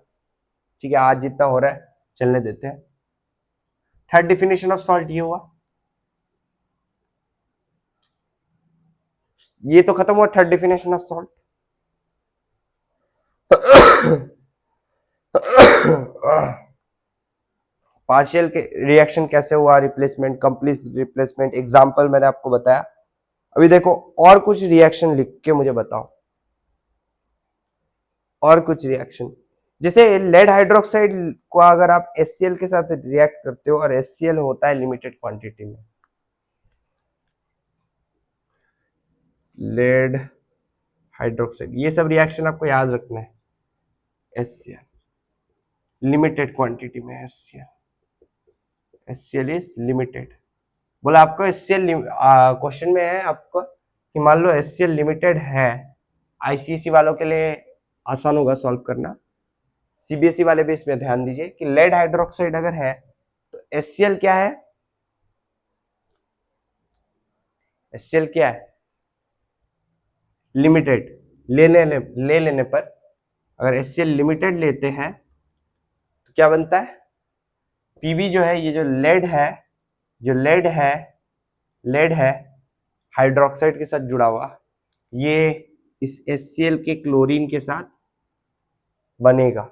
ठीक है, आज जितना हो रहा है चलने देते हैं। थर्ड डिफिनेशन ऑफ सॉल्ट ये हुआ, ये तो खत्म हुआ third definition of salt. Partial के रिएक्शन कैसे हुआ, रिप्लेसमेंट, कंप्लीट रिप्लेसमेंट, एग्जांपल मैंने आपको बताया। अभी देखो और कुछ रिएक्शन लिख के मुझे बताओ, और कुछ रिएक्शन, जैसे लेड हाइड्रोक्साइड को अगर आप HCl के साथ रिएक्ट करते हो और HCl होता है लिमिटेड क्वांटिटी में, लेड हाइड्रोक्साइड, ये सब रिएक्शन आपको याद रखना है। HCl लिमिटेड क्वांटिटी में, HCl इज लिमिटेड। बोला आपको HCl क्वेश्चन में है आपको कि मान लो HCl लिमिटेड है, ICSE वालों के लिए आसान होगा सॉल्व करना, CBSE वाले भी इसमें ध्यान दीजिए कि लेड हाइड्रोक्साइड अगर है तो HCl क्या है, HCl क्या है, लिमिटेड। ले लेने पर अगर HCl लिमिटेड लेते हैं तो क्या बनता है, Pb जो है, ये जो लेड है, जो लेड है हाइड्रोक्साइड के साथ जुड़ा हुआ, ये इस HCl के क्लोरीन के साथ बनेगा।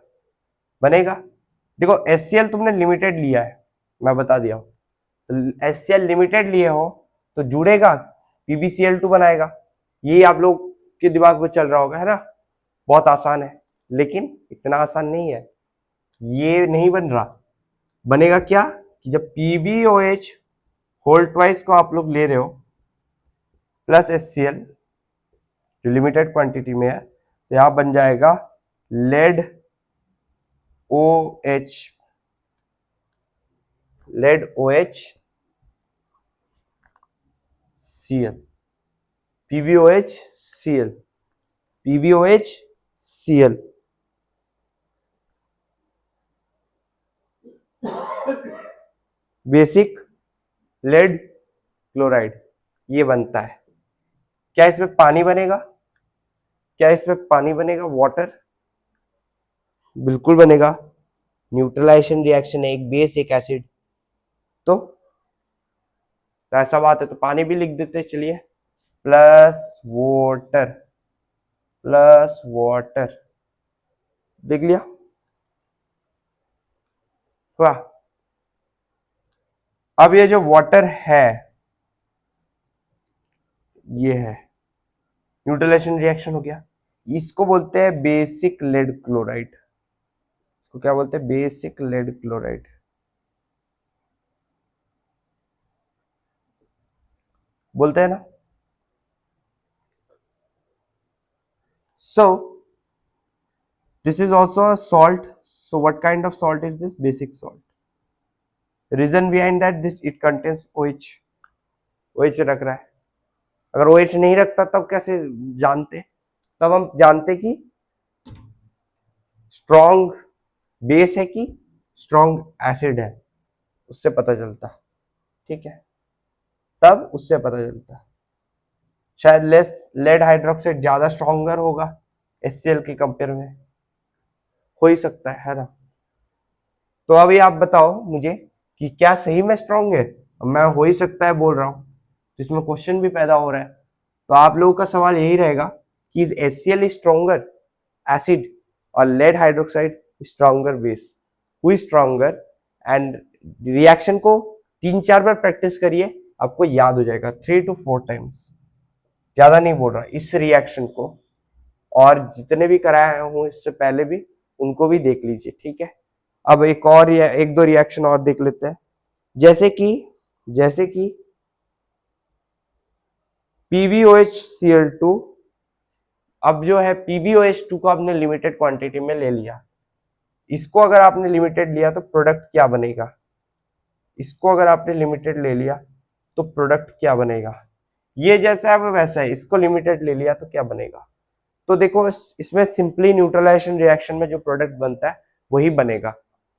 देखो HCl तुमने लिमिटेड लिया है, मैं बता दिया हूं, तो HCl लिमिटेड लिए हो तो जुड़ेगा, PbCl2 बनाएगा। ये आप लोग के दिमाग में चल रहा होगा, है ना, बहुत आसान है, लेकिन इतना आसान नहीं है, ये नहीं बन रहा। बनेगा क्या कि जब PbOH होल ट्वाइस को आप लोग ले रहे हो प्लस HCl जो लिमिटेड क्वांटिटी में है, तो यहां बन जाएगा lead OH, Cl, PbOH Cl, basic lead chloride, ये बनता है। क्या इसमें पानी बनेगा, वाटर, बिल्कुल बनेगा। न्यूट्रलाइजेशन रिएक्शन है, एक बेस एक एसिड, तो ऐसा बात है तो पानी भी लिख देते, चलिए, प्लस वाटर, देख लिया, वाह। अब ये जो वाटर है, ये है न्यूट्रलाइजेशन रिएक्शन हो गया, इसको बोलते हैं बेसिक लेड क्लोराइड। इसको क्या बोलते हैं, बेसिक लेड क्लोराइड। बोलते हैं ना। So this is also a salt. So what kind of salt is this? Basic salt. Reason behind that, this it contains OH. OH रख रहा है, अगर OH नहीं रखता तब कैसे जानते, तब हम जानते कि स्ट्रॉन्ग बेस है कि स्ट्रॉन्ग एसिड है, उससे पता चलता। ठीक है, तब उससे पता चलता। शायद लेड हाइड्रोक्साइड ज्यादा स्ट्रॉन्गर होगा HCl के कंपेयर में, हो ही सकता है ना। तो अभी आप बताओ मुझे कि क्या सही में स्ट्रॉन्ग है, मैं हो ही सकता है बोल रहा हूं, जिसमें क्वेश्चन भी पैदा हो रहा है। तो आप लोगों का सवाल यही रहेगा कि is HCl stronger, acid or lead hydroxide stronger base. Who is stronger? And reaction को 3-4 बार प्रैक्टिस करिए, आपको याद हो जाएगा 3 to 4 टाइम्स, ज्यादा नहीं बोल रहा इस रिएक्शन को, और जितने भी कराया हूं इससे पहले भी उनको भी देख लीजिए, ठीक है। अब एक और एक दो रिएक्शन और देख लेते हैं, जैसे कि PbOH Cl2। अब जो है PbOH2 को आपने लिमिटेड क्वांटिटी में ले लिया, इसको अगर आपने लिमिटेड लिया तो प्रोडक्ट क्या बनेगा, इसको अगर आपने लिमिटेड ले लिया तो प्रोडक्ट क्या बनेगा, ये जैसा है वो वैसा है, इसको लिमिटेड ले लिया तो क्या बनेगा। तो देखो इसमें सिंपली न्यूट्रलाइजेशन रिएक्शन में जो प्रोडक्ट बनता है वही बनेगा,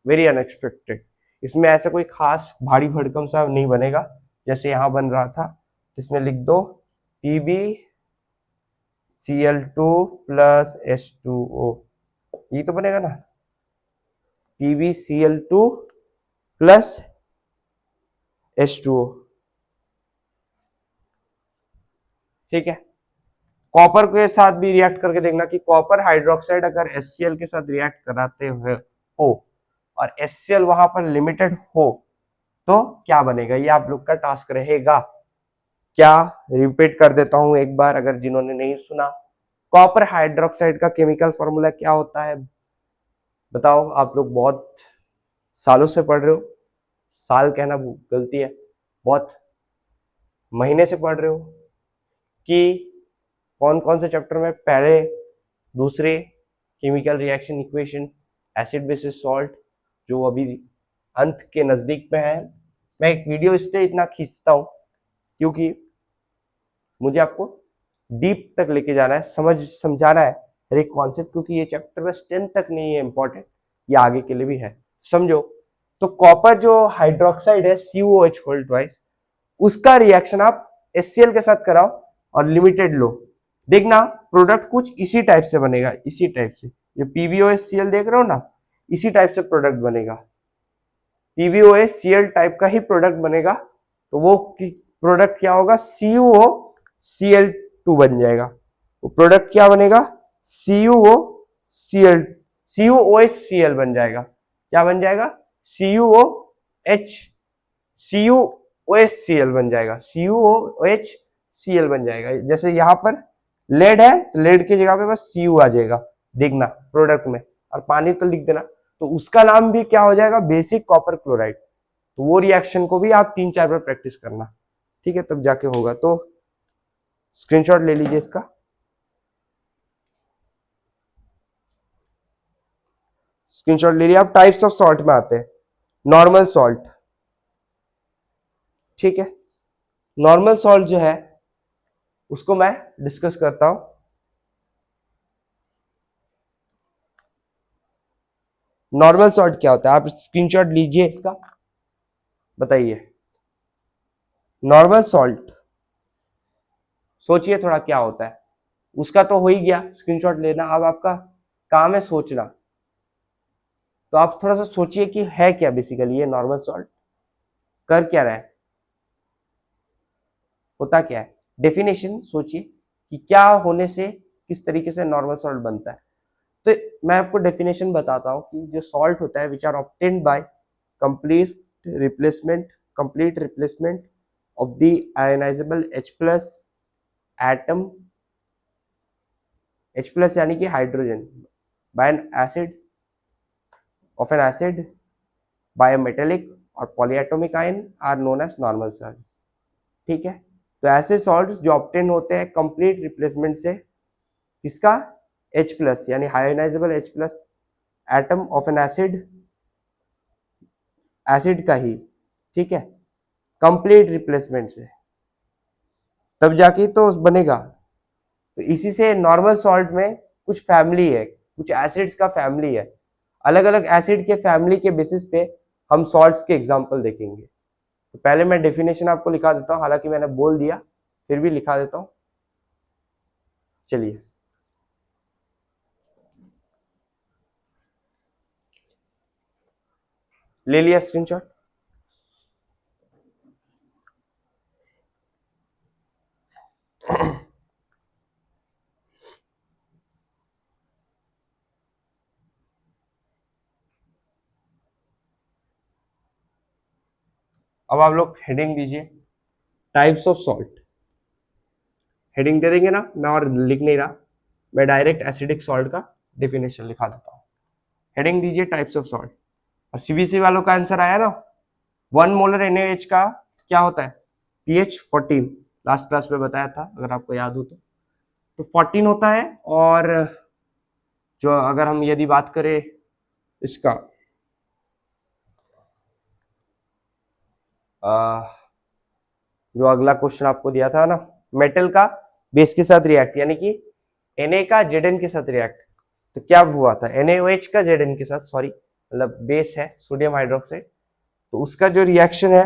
वेरी अनएक्सपेक्टेड। इसमें ऐसा कोई खास भारी भड़कम सा नहीं बनेगा जैसे यहाँ बन रहा था। तो इसमें लिख दो PbCl2 प्लस H2O, ये तो बनेगा ना, PbCl2 प्लस H2O, ठीक है। कॉपर के साथ भी रिएक्ट करके देखना कि कॉपर हाइड्रोक्साइड अगर HCl के साथ रिएक्ट कराते हुए हो और HCl वहां पर लिमिटेड हो तो क्या बनेगा, ये आप लोग का टास्क रहेगा। क्या, रिपीट कर देता हूं एक बार अगर जिन्होंने नहीं सुना। कॉपर हाइड्रोक्साइड का केमिकल फॉर्मूला क्या होता है बताओ, आप लोग बहुत सालों से पढ़ रहे हो, साल कहना गलती है, बहुत महीने से पढ़ रहे हो कि कौन कौन से चैप्टर में, पहले दूसरे chemical reaction equation, acid basis salt, जो अभी अंत के नजदीक में है। मैं एक वीडियो इसलिए इतना खींचता हूं क्योंकि मुझे आपको डीप तक लेके जाना है, समझाना है हर एक कॉन्सेप्ट, क्योंकि ये चैप्टर बस 10 तक नहीं है इंपॉर्टेंट, ये आगे के लिए भी है, समझो। तो कॉपर जो हाइड्रोक्साइड है CuOH होल्ड ट्वाइस, उसका रिएक्शन आप HCl के साथ कराओ और लिमिटेड लो, देखना प्रोडक्ट कुछ इसी टाइप से बनेगा, इसी टाइप से, ये PbOH देख रहे हो ना, इसी टाइप से प्रोडक्ट बनेगा, PbOH टाइप का ही प्रोडक्ट बनेगा। तो वो प्रोडक्ट क्या होगा, CuOCl2 बन जाएगा। वो प्रोडक्ट क्या बनेगा, CuOHCl बन जाएगा। क्या बन जाएगा, CuOHCl बन जाएगा, CuOHCl बन जाएगा। जैसे यहाँ पर लेड है तो लेड की जगह पे बस Cu आ जाएगा, देखना प्रोडक्ट में, और पानी तो लिख देना, तो उसका नाम भी क्या हो जाएगा, बेसिक कॉपर क्लोराइड। तो वो रिएक्शन को भी आप 3-4 बार प्रैक्टिस करना, ठीक है, तब जाके होगा। तो स्क्रीनशॉट ले लीजिए इसका। स्क्रीनशॉट ले लिया। अब टाइप्स ऑफ सॉल्ट में आते हैं। नॉर्मल सॉल्ट, ठीक है, नॉर्मल सॉल्ट जो है उसको मैं डिस्कस करता हूं। नॉर्मल सॉल्ट क्या होता है, आप स्क्रीनशॉट लीजिए इसका, बताइए। नॉर्मल सॉल्ट सोचिए थोड़ा क्या होता है, उसका तो हो ही गया, स्क्रीनशॉट लेना, अब आपका काम है सोचना। तो आप थोड़ा सा सोचिए कि है क्या बेसिकली ये नॉर्मल सॉल्ट, कर क्या रहा है, होता क्या है, डेफिनेशन सोचिए कि क्या होने से किस तरीके से नॉर्मल सॉल्ट बनता है। तो मैं आपको डेफिनेशन बताता हूं कि जो सॉल्ट होता है which are obtained by complete replacement of the ionizable H plus atom, H plus यानी कि hydrogen, by an acid of an acid by metallic और polyatomic ion are known as normal salt, ठीक है। तो ऐसे salts जो obtain होते हैं कंप्लीट रिप्लेसमेंट से, किसका, H प्लस यानी हायोनाइजेबल H plus atom of an acid, acid का ही, ठीक है, कंप्लीट रिप्लेसमेंट से, तब जाके तो बनेगा। तो इसी से नॉर्मल सॉल्ट में कुछ फैमिली है, कुछ एसिड्स का फैमिली है, अलग अलग एसिड के फैमिली के बेसिस पे हम सॉल्ट्स के एग्जांपल देखेंगे। तो पहले मैं डेफिनेशन आपको लिखा देता हूं, हालांकि मैंने बोल दिया फिर भी लिखा देता हूं, चलिए। ले लिया स्क्रीनशॉट। अब आप लोग हेडिंग दीजिए, टाइप्स ऑफ सॉल्ट। हेडिंग दे देंगे ना, मैं और लिख नहीं रहा, मैं डायरेक्ट एसिडिक सॉल्ट का डेफिनेशन लिखा देता हूँ। हेडिंग दीजिए टाइप्स ऑफ सॉल्ट। और सीबीएसई वालों का आंसर आया ना, 1 मोलर NaOH का क्या होता है, pH 14, लास्ट क्लास में बताया था अगर आपको याद हो तो 14 होता है। और जो अगर हम यदि बात करें इसका जो अगला क्वेश्चन आपको दिया था ना, मेटल का बेस के साथ रिएक्ट, यानी कि Na का Zn के साथ रिएक्ट, तो क्या हुआ था, NaOH का Zn के साथ, सॉरी मतलब बेस है सोडियम हाइड्रोक्साइड, तो उसका जो रिएक्शन है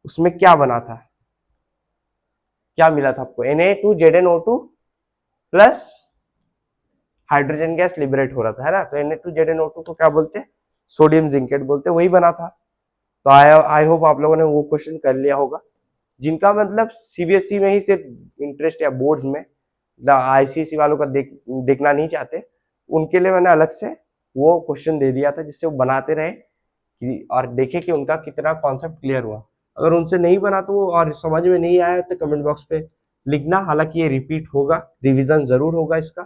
उसमें क्या बना था, क्या मिला था आपको, Na2ZnO2 plus hydrogen gas liberate हो रहा था, है ना। तो Na2ZnO2 को क्या बोलते हैं, सोडियम जिंकेट बोलते हैं, वही बना था। तो आई होप आप लोगों ने वो क्वेश्चन कर लिया होगा। जिनका मतलब सीबीएसई में ही सिर्फ इंटरेस्ट या बोर्ड्स में, आईसीएसई वालों का देखना नहीं चाहते, उनके लिए मैंने अलग से वो क्वेश्चन दे दिया था, जिससे वो बनाते रहे और देखे कि उनका कितना कॉन्सेप्ट क्लियर हुआ। अगर उनसे नहीं बना तो और समझ में नहीं आया तो कमेंट बॉक्स पे लिखना। हालांकि ये रिपीट होगा, रिवीजन जरूर होगा इसका,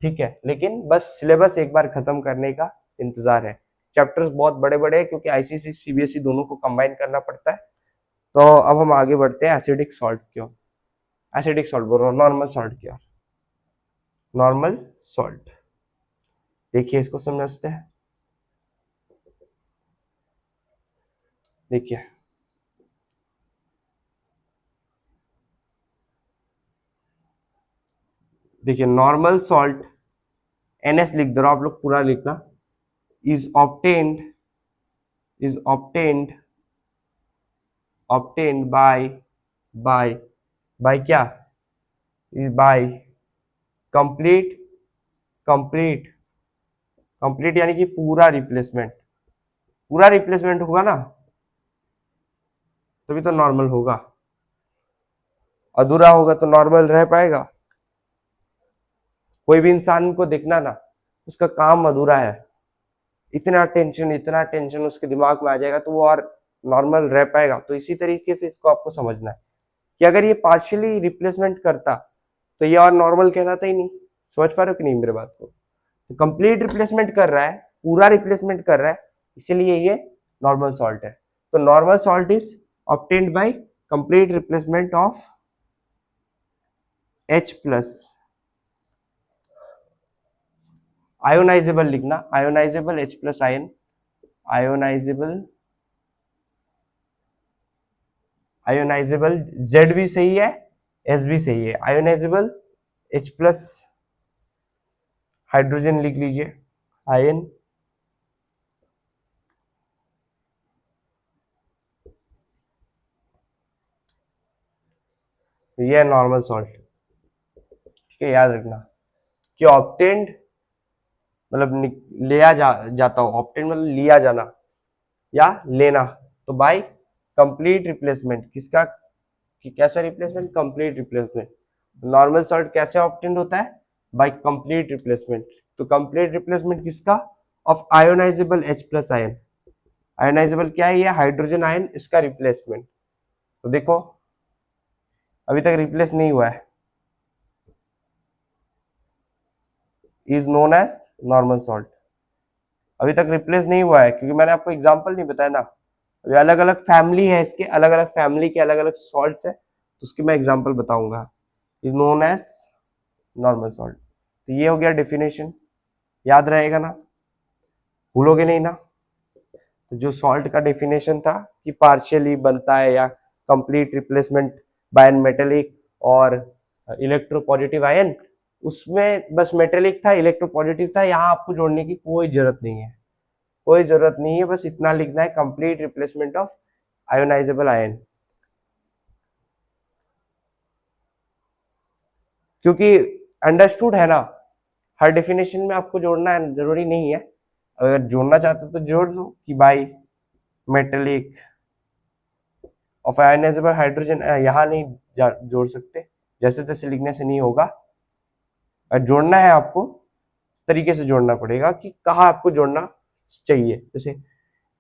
ठीक है, लेकिन बस सिलेबस एक बार खत्म करने का इंतजार है। चैप्टर्स बहुत बड़े बड़े हैं क्योंकि आईसीएसई सीबीएसई दोनों को कंबाइन करना पड़ता है। तो अब हम आगे बढ़ते हैं एसिडिक सॉल्ट की ओर। एसिडिक सॉल्ट बोल रहा हूँ, नॉर्मल सॉल्ट की ओर। नॉर्मल सॉल्ट, देखिए इसको समझते हैं। देखिए देखिए नॉर्मल सॉल्ट, NS लिख दे रहा हूं, आप लोग पूरा लिखना, is obtained, is obtained, obtained by by क्या, बाय कंप्लीट, कंप्लीट, कंप्लीट यानी कि पूरा रिप्लेसमेंट, पूरा रिप्लेसमेंट होगा ना तभी तो नॉर्मल होगा, अधूरा होगा तो नॉर्मल रह पाएगा। कोई भी इंसान को देखना ना, उसका काम अधूरा है, इतना टेंशन, इतना टेंशन उसके दिमाग में आ जाएगा तो वो और नॉर्मल रह पाएगा। तो इसी तरीके से इसको आपको समझना है कि अगर ये पार्शियली रिप्लेसमेंट करता तो ये और नॉर्मल कहलाता ही नहीं। समझ पा रहे हो कि नहीं मेरे बात को, तो कंप्लीट रिप्लेसमेंट कर रहा है, पूरा रिप्लेसमेंट कर रहा है, इसीलिए ये नॉर्मल सॉल्ट है। तो normal salt is obtained by complete replacement of H plus, ionizable लिखना, ionizable H plus ion, ionizable, ionizable Z भी सही है, S भी सही है, आयोनाइजेबल H प्लस हाइड्रोजन लिख लीजिए, आयन, ये है नॉर्मल सॉल्ट। ठीक है, याद रखना कि ऑब्टेन्ड मतलब जाता हो, ऑब्टेन्ड मतलब लिया जाना या लेना, तो बाय कंप्लीट रिप्लेसमेंट, किसका कि कैसा replacement, complete replacement. Normal salt कैसे ऑब्टेन्ड होता है, बाय कंप्लीट रिप्लेसमेंट। तो कंप्लीट रिप्लेसमेंट किसका, of ionisable H plus ion, ionisable क्या है, ये हाइड्रोजन आयन, इसका रिप्लेसमेंट। तो देखो अभी तक रिप्लेस नहीं हुआ है, is known as normal salt. अभी तक रिप्लेस नहीं हुआ है क्योंकि मैंने आपको एग्जांपल नहीं बताया ना, अभी अलग अलग फैमिली है इसके, अलग अलग फैमिली के अलग अलग सॉल्ट्स है, तो उसके मैं एग्जांपल बताऊंगा। Is known as normal salt. तो ये हो गया डेफिनेशन, याद रहेगा ना, भूलोगे नहीं ना। तो जो सॉल्ट का डेफिनेशन था कि पार्शियली बनता है या complete replacement by an metallic और इलेक्ट्रोपॉजिटिव आयन, उसमें बस मेटेलिक था, इलेक्ट्रोपॉजिटिव था, यहाँ आपको जोड़ने की कोई जरूरत नहीं है, कोई जरूरत नहीं है, बस इतना लिखना है, complete replacement of ionisable ion. क्योंकि अंडरस्टूड है ना, हर डेफिनेशन में आपको जोड़ना है जरूरी नहीं है, अगर जोड़ना चाहते हो तो जोड़ लो कि by metallic of ionisable hydrogen, यहाँ नहीं जोड़ सकते, जैसे तैसे लिखने से नहीं होगा। और जोड़ना है आपको तरीके से जोड़ना पड़ेगा कि कहाँ आपको जोड़ना चाहिए। जैसे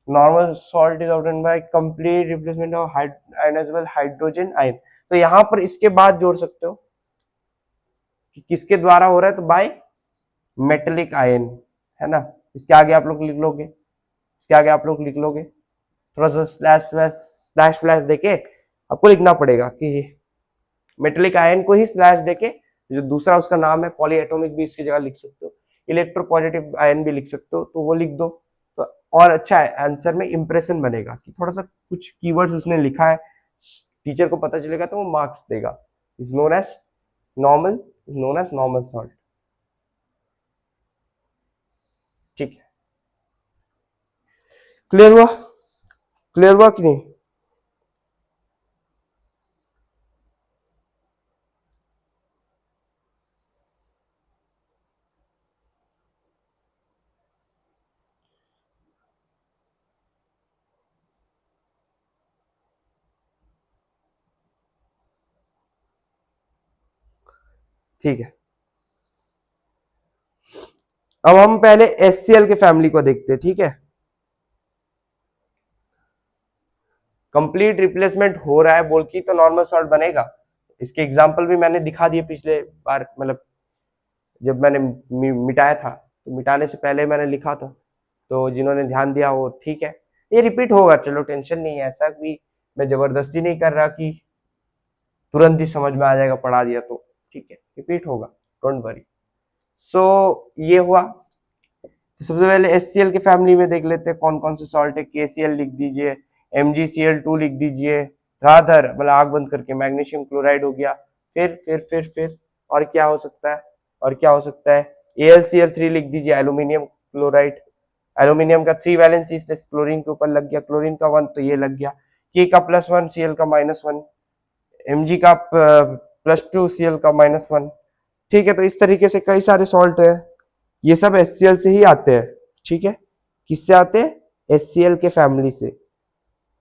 normal salt is obtained by complete replacement of ionisable hydrogen ion. तो यहाँ पर इसके बाद जोड़ सकते हो कि किसके द्वारा हो रहा है, तो बाय मेटेलिक आयन, है ना। इसके आगे आप लोग लिख लोगे, इसके आगे आप लोग लिख लोगे, थोड़ा सा स्लैश फ्लैश देके आपको लिखना पड़ेगा कि मेटेलिक आयन को ही स्लैश देके जो दूसरा उसका नाम है पॉलीएटॉमिक भी इसकी जगह लिख सकते हो, इलेक्ट्रोपॉजिटिव आयन भी लिख सकते हो, तो वो लिख दो तो और अच्छा है, आंसर में इंप्रेशन बनेगा कि थोड़ा सा कुछ कीवर्ड्स उसने लिखा है, टीचर को पता चलेगा तो वो मार्क्स देगा। Is known as normal salt. ठीक है, क्लियर हुआ, क्लियर हुआ कि नहीं? ठीक है, अब हम पहले HCl के फैमिली को देखते हैं। ठीक है, कंप्लीट रिप्लेसमेंट हो रहा है बोल की तो नॉर्मल सॉल्ट बनेगा। इसके एग्जांपल भी मैंने दिखा दिए पिछले बार, मतलब जब मैंने मिटाया था, तो मिटाने से पहले मैंने लिखा था, तो जिन्होंने ध्यान दिया वो ठीक है, ये रिपीट होगा, चलो टेंशन नहीं है, ऐसा भी मैं जबरदस्ती नहीं कर रहा कि तुरंत ही समझ में आ जाएगा पढ़ा दिया तो, ठीक है, रिपीट होगा, डोंट वरी। सो ये हुआ। तो सबसे पहले HCl के फैमिली में देख लेते हैं कौन कौन से सॉल्ट है। KCl लिख दीजिए, MgCl2 लिख दीजिए, राधर मतलब आग बंद करके मैग्नीशियम क्लोराइड हो गया, फिर और क्या हो सकता है, और क्या हो सकता है, AlCl3 लिख दीजिए, एल्यूमिनियम क्लोराइड, एल्यूमिनियम का 3 वैलेंसी इसलिए क्लोरीन के ऊपर लग गया, क्लोरीन का 1 तो ये लग गया, K का +1 Cl का -1, Mg का +2 Cl का -1। ठीक है, तो इस तरीके से कई सारे सॉल्ट है, ये सब HCl से ही आते हैं। ठीक है, किससे आते हैं, HCl के फैमिली से।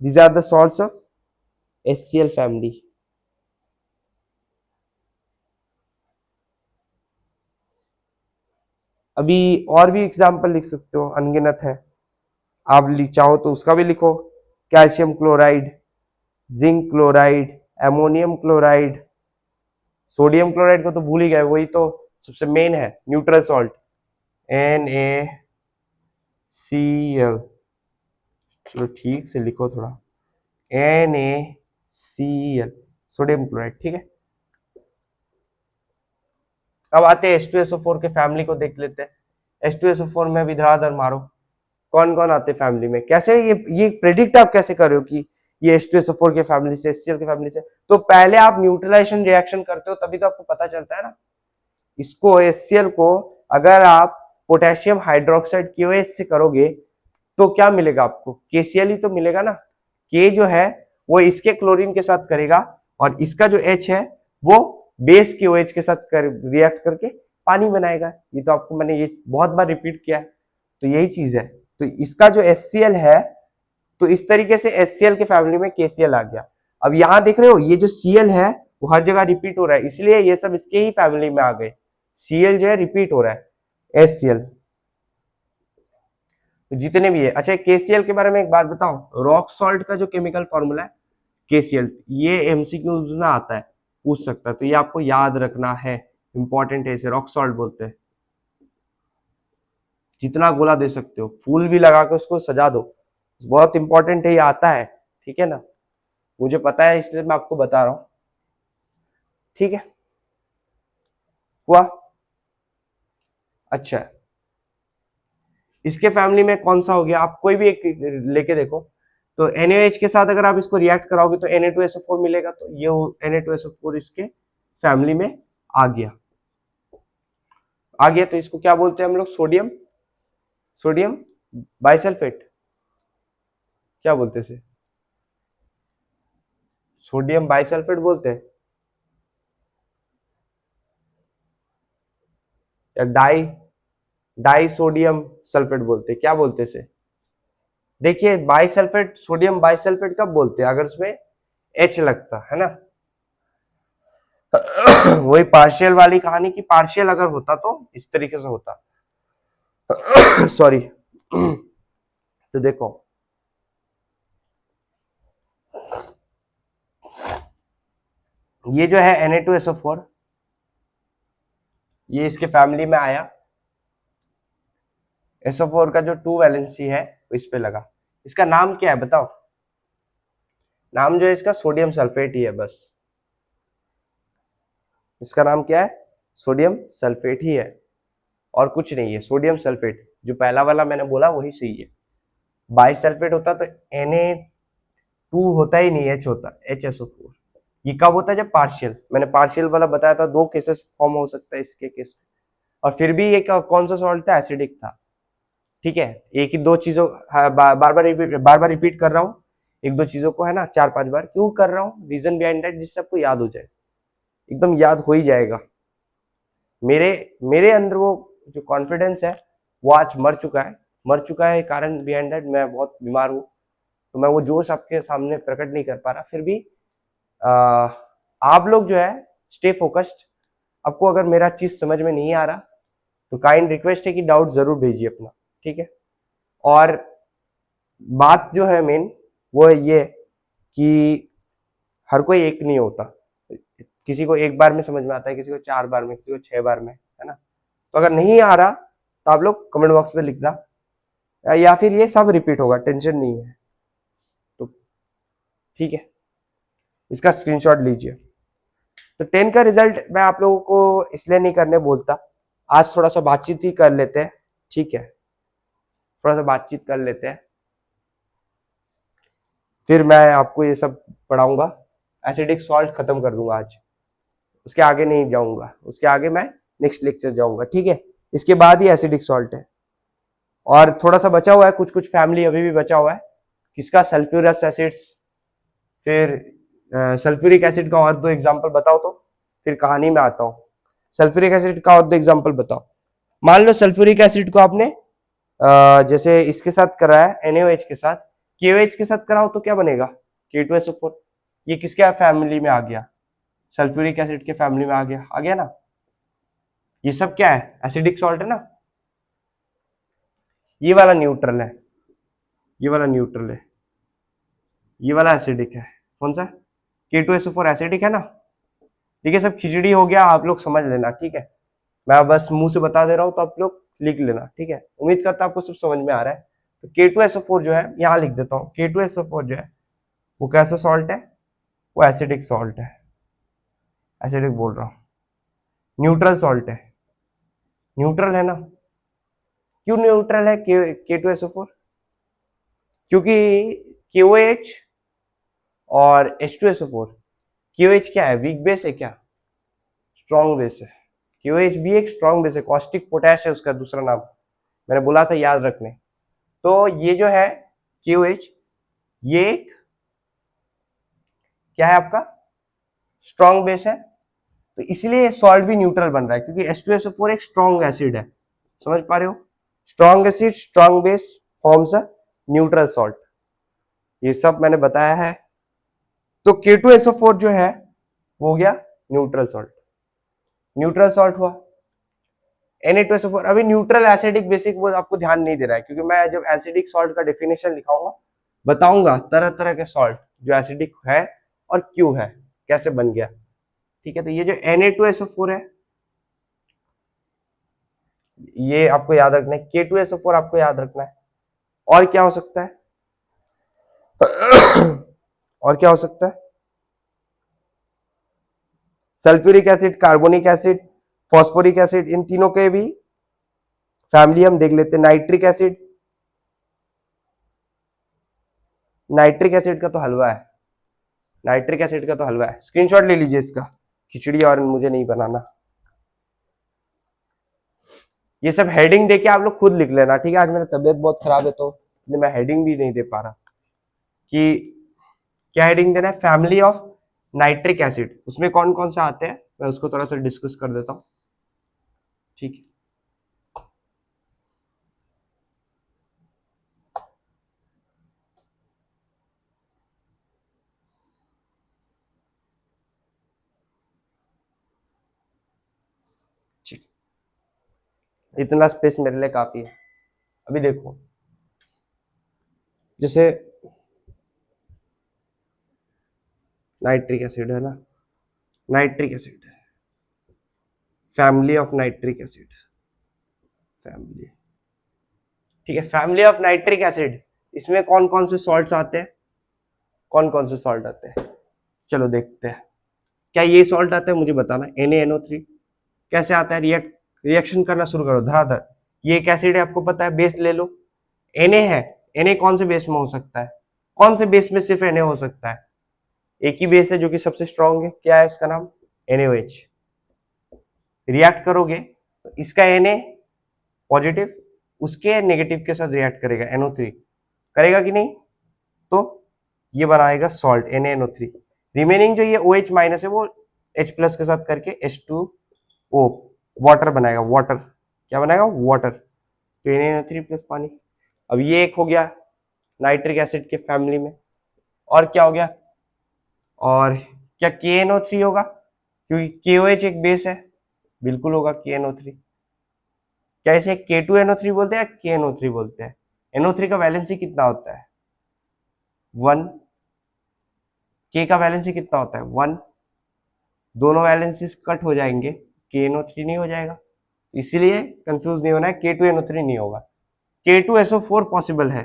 These are the salts of HCl family. अभी और भी एग्जांपल लिख सकते हो, अनगिनत है, आप चाहो तो उसका भी लिखो, calcium chloride, zinc chloride, ammonium chloride, sodium chloride को तो भूल ही गए, वही तो सबसे मेन है, न्यूट्रल सॉल्ट, NaCl, चलो ठीक से लिखो थोड़ा, NaCl, सोडियम क्लोराइड। ठीक है, अब आते हैं H2SO4 के फैमिली को देख लेते हैं। H2SO4 में भी धड़ाधड़ मारो, कौन कौन आते हैं फैमिली में, कैसे ये प्रेडिक्ट आप कैसे कर रहे हो कि ये H2SO4 के फैमिली से, HCl के फैमिली से, तो पहले आप न्यूट्रलाइजेशन रिएक्शन करते हो तभी तो आपको पता चलता है ना। इसको HCl को अगर आप पोटेशियम हाइड्रोक्साइड KOH से करोगे तो क्या मिलेगा आपको, KCl ही तो मिलेगा ना। K जो है वो इसके क्लोरीन के साथ करेगा और इसका जो H है वो बेस KOH के साथ रिएक्ट करके पानी बनाएगा। ये तो आपको मैंने ये बहुत बार रिपीट किया है, तो यही चीज है। तो इसका जो HCl है, तो इस तरीके से HCl के फैमिली में KCl आ गया। अब यहां देख रहे हो ये जो Cl है वो हर जगह रिपीट हो रहा है, इसलिए ये सब इसके ही फैमिली में आ गए। Cl जो है रिपीट हो रहा है, HCl जितने भी है। अच्छा, KCl के बारे में एक बात बताऊं, रॉक सॉल्ट का जो केमिकल फॉर्मूला है KCl, ये MCQs में आता है, पूछ सकता है, तो ये आपको याद रखना है, इंपॉर्टेंट है, इसे रॉक सॉल्ट बोलते हैं। जितना गोला दे सकते हो, फूल भी लगा के उसको सजा दो, बहुत इंपॉर्टेंट है, ये आता है, ठीक है ना, मुझे पता है इसलिए मैं आपको बता रहा हूं। ठीक है, हुआ। अच्छा, इसके फैमिली में कौन सा हो गया, आप कोई भी एक लेके देखो, तो NaOH के साथ अगर आप इसको रिएक्ट कराओगे तो Na2SO4 मिलेगा, तो ये Na2SO4 इसके फैमिली में आ गया, आ गया। तो इसको क्या बोलते हैं हम लोग, सोडियम, सोडियम बाइसल्फेट, क्या बोलते हैं इसे, सोडियम बाइसल्फेट बोलते हैं या डाई सोडियम सल्फेट बोलते हैं, क्या बोलते हैं इसे। देखिए बाइसल्फेट, सोडियम बाइसल्फेट कब बोलते हैं, अगर उसमें H लगता है ना, वही पार्शियल वाली कहानी की, पार्शियल अगर होता तो इस तरीके से होता। सॉरी। तो देखो ये जो है Na2SO4, ये इसके फैमिली में आया। SO4 का जो 2 वैलेंसी है वो इस पे लगा। इसका नाम क्या है बताओ? नाम जो है इसका सोडियम सल्फेट ही है बस। इसका नाम क्या है? सोडियम सल्फेट ही है और कुछ नहीं है। सोडियम सल्फेट जो पहला वाला मैंने बोला वही सही है। बाइसल्फेट होता तो Na2 होता ही नहीं, H होता, HSO4। ये कब होता है? जब पार्शियल, मैंने पार्शियल वाला बताया था, 2 केसेस फॉर्म हो सकता है इसके केस। और फिर भी ये कौन सा सॉल्ट था? एसिडिक था। ठीक है, एक ही दो चीजों, हाँ, बार बार रिपीट कर रहा हूँ एक दो चीजों को, है ना, 4-5 बार क्यों कर रहा हूँ? रीजन बिहाइंड दैट, जिससे आपको याद हो जाए, एकदम याद हो ही जाएगा। मेरे मेरे अंदर वो जो कॉन्फिडेंस है वो आज मर चुका है। कारण बिहाइंड दैट, मैं बहुत बीमार हूँ, तो मैं वो जोश आपके सामने प्रकट नहीं कर पा रहा। फिर भी आ, आप लोग जो है स्टे फोकस्ड। आपको अगर मेरा चीज समझ में नहीं आ रहा तो काइंड रिक्वेस्ट है कि डाउट जरूर भेजिए अपना, ठीक है। और बात जो है मेन वो है ये कि हर कोई एक नहीं होता। किसी को एक बार में समझ में आता है, किसी को 4 बार में, किसी को 6 बार में, है ना। तो अगर नहीं आ रहा तो आप लोग कमेंट बॉक्स में लिखना, या फिर ये सब रिपीट होगा, टेंशन नहीं है। तो ठीक है, इसका स्क्रीनशॉट लीजिए। तो 10 का रिजल्ट मैं आप लोगों को इसलिए नहीं करने बोलता, आज थोड़ा सा बातचीत ही कर लेते हैं, ठीक है, थोड़ा सा बातचीत कर लेते हैं, फिर मैं आपको ये सब पढ़ाऊंगा। एसिडिक सॉल्ट खत्म कर दूंगा आज, उसके आगे नहीं जाऊंगा, उसके आगे मैं नेक्स्ट लेक्चर जाऊंगा, ठीक है। इसके बाद ही एसिडिक सॉल्ट है। और थोड़ा सा बचा हुआ है, कुछ कुछ फैमिली अभी भी बचा हुआ है। किसका? Sulphurous acids. फिर सल्फ्यूरिक एसिड का और 2 एग्जांपल बताओ तो फिर कहानी में आता हूँ। सल्फ्यूरिक एसिड का और 2 एग्जांपल बताओ। मान लो सल्फ्यूरिक एसिड को आपने जैसे इसके साथ करा है NaOH के साथ, KOH के साथ कराओ तो क्या बनेगा? K2SO4। ये किसके फैमिली में आ गया? सल्फ्यूरिक एसिड के फैमिली में आ गया ना। ये सब क्या है? एसिडिक सॉल्ट है ना। ये वाला न्यूट्रल है, ये वाला न्यूट्रल है, ये वाला एसिडिक है। कौन सा? K2SO4 एसिडिक है ना। ठीक है, सब खिचड़ी हो गया, आप लोग समझ लेना, ठीक है। मैं बस मुंह से बता दे रहा हूँ तो आप लोग लिख लेना, ठीक है। उम्मीद करता हूं आपको सब समझ में आ रहा है। तो K2SO4 जो है, यहाँ लिख देता हूँ, K2SO4 जो है वो कैसा सॉल्ट है? वो एसिडिक सॉल्ट है। एसिडिक बोल रहा हूँ, न्यूट्रल सॉल्ट है। न्यूट्रल है ना। क्यों न्यूट्रल है K2SO4? क्योंकि KOH और H2SO4, KOH क्या है? वीक बेस है क्या? स्ट्रॉन्ग बेस है। KOH भी एक स्ट्रॉन्ग बेस है, कॉस्टिक पोटैश है उसका दूसरा नाम, मैंने बोला था याद रखने। तो ये जो है KOH, ये एक क्या है आपका? स्ट्रॉन्ग बेस है। तो इसलिए सॉल्ट भी न्यूट्रल बन रहा है, क्योंकि H2SO4 एक स्ट्रॉन्ग एसिड है। समझ पा रहे हो? Strong acid, strong base forms a neutral salt. ये सब मैंने बताया है। तो K2SO4 जो है वो हो गया न्यूट्रल सॉल्ट। न्यूट्रल सॉल्ट हुआ। Na2SO4 अभी न्यूट्रल एसिडिक बेसिक वो आपको ध्यान नहीं दे रहा है, क्योंकि मैं जब एसिडिक सॉल्ट का डेफिनेशन लिखाऊंगा बताऊंगा तरह तरह के सॉल्ट जो एसिडिक है और क्यों है, कैसे बन गया, ठीक है। तो ये जो Na2SO4 है ये आपको याद रखना है, K2SO4 आपको याद रखना है। और क्या हो सकता है? और क्या हो सकता है? Sulphuric acid, carbonic acid, phosphoric acid, इन तीनों के भी फैमिली हम देख लेते हैं। नाइट्रिक एसिड, नाइट्रिक एसिड का तो हलवा है, नाइट्रिक एसिड का तो हलवा है। स्क्रीनशॉट ले लीजिए इसका, खिचड़ी और मुझे नहीं बनाना। ये सब हेडिंग देके आप लोग खुद लिख लेना, ठीक है। आज मेरा तबियत बहुत खराब है तो मैं हेडिंग भी नहीं दे पा रहा कि क्या हेडिंग देना है। फैमिली ऑफ नाइट्रिक एसिड, उसमें कौन कौन सा आते हैं मैं उसको थोड़ा सा डिस्कस कर देता हूँ, ठीक है। ठीक, इतना स्पेस मेरे लिए काफी है। अभी देखो, जैसे नाइट्रिक एसिड है ना, nitric acid, family of nitric acid, family, ठीक है, फैमिली ऑफ नाइट्रिक एसिड। इसमें कौन कौन से सॉल्ट्स आते हैं, कौन कौन से सॉल्ट आते हैं, चलो देखते हैं। क्या ये सॉल्ट आता है मुझे बताना, NaNO3 कैसे आता है, रिएक्शन करना शुरू करो धड़ाधड़। ये एक एसिड है, आपको पता है, बेस ले लो, Na है, Na कौन से बेस में हो सकता है, कौन से बेस में सिर्फ Na हो सकता है, एक ही बेस है जो कि सबसे स्ट्रॉन्ग है, क्या है इसका नाम, NaOH। रिएक्ट करोगे तो इसका Na पॉजिटिव उसके नेगेटिव के साथ रिएक्ट करेगा, NO3 करेगा कि नहीं, तो ये बनाएगा सॉल्ट NaNO3। रिमेनिंग जो ये OH माइनस है वो H प्लस के साथ करके H2O वाटर बनाएगा, वाटर क्या बनाएगा, वाटर, तो NaNO3 प्लस पानी। अब ये एक हो गया नाइट्रिक एसिड के फैमिली में, और क्या हो गया, और क्या KNO3 होगा, क्योंकि KOH एक बेस है, बिल्कुल होगा KNO3। क्या इसे K2NO3 बोलते हैं, KNO3 बोलते हैं। NO3 का वैलेंसी कितना होता है, 1, K का वैलेंसी कितना होता है, 1, दोनों वैलेंसीज कट हो जाएंगे, KNO3 नहीं हो जाएगा, इसीलिए कंफ्यूज नहीं होना है, K2NO3 नहीं होगा। K2SO4 पॉसिबल है,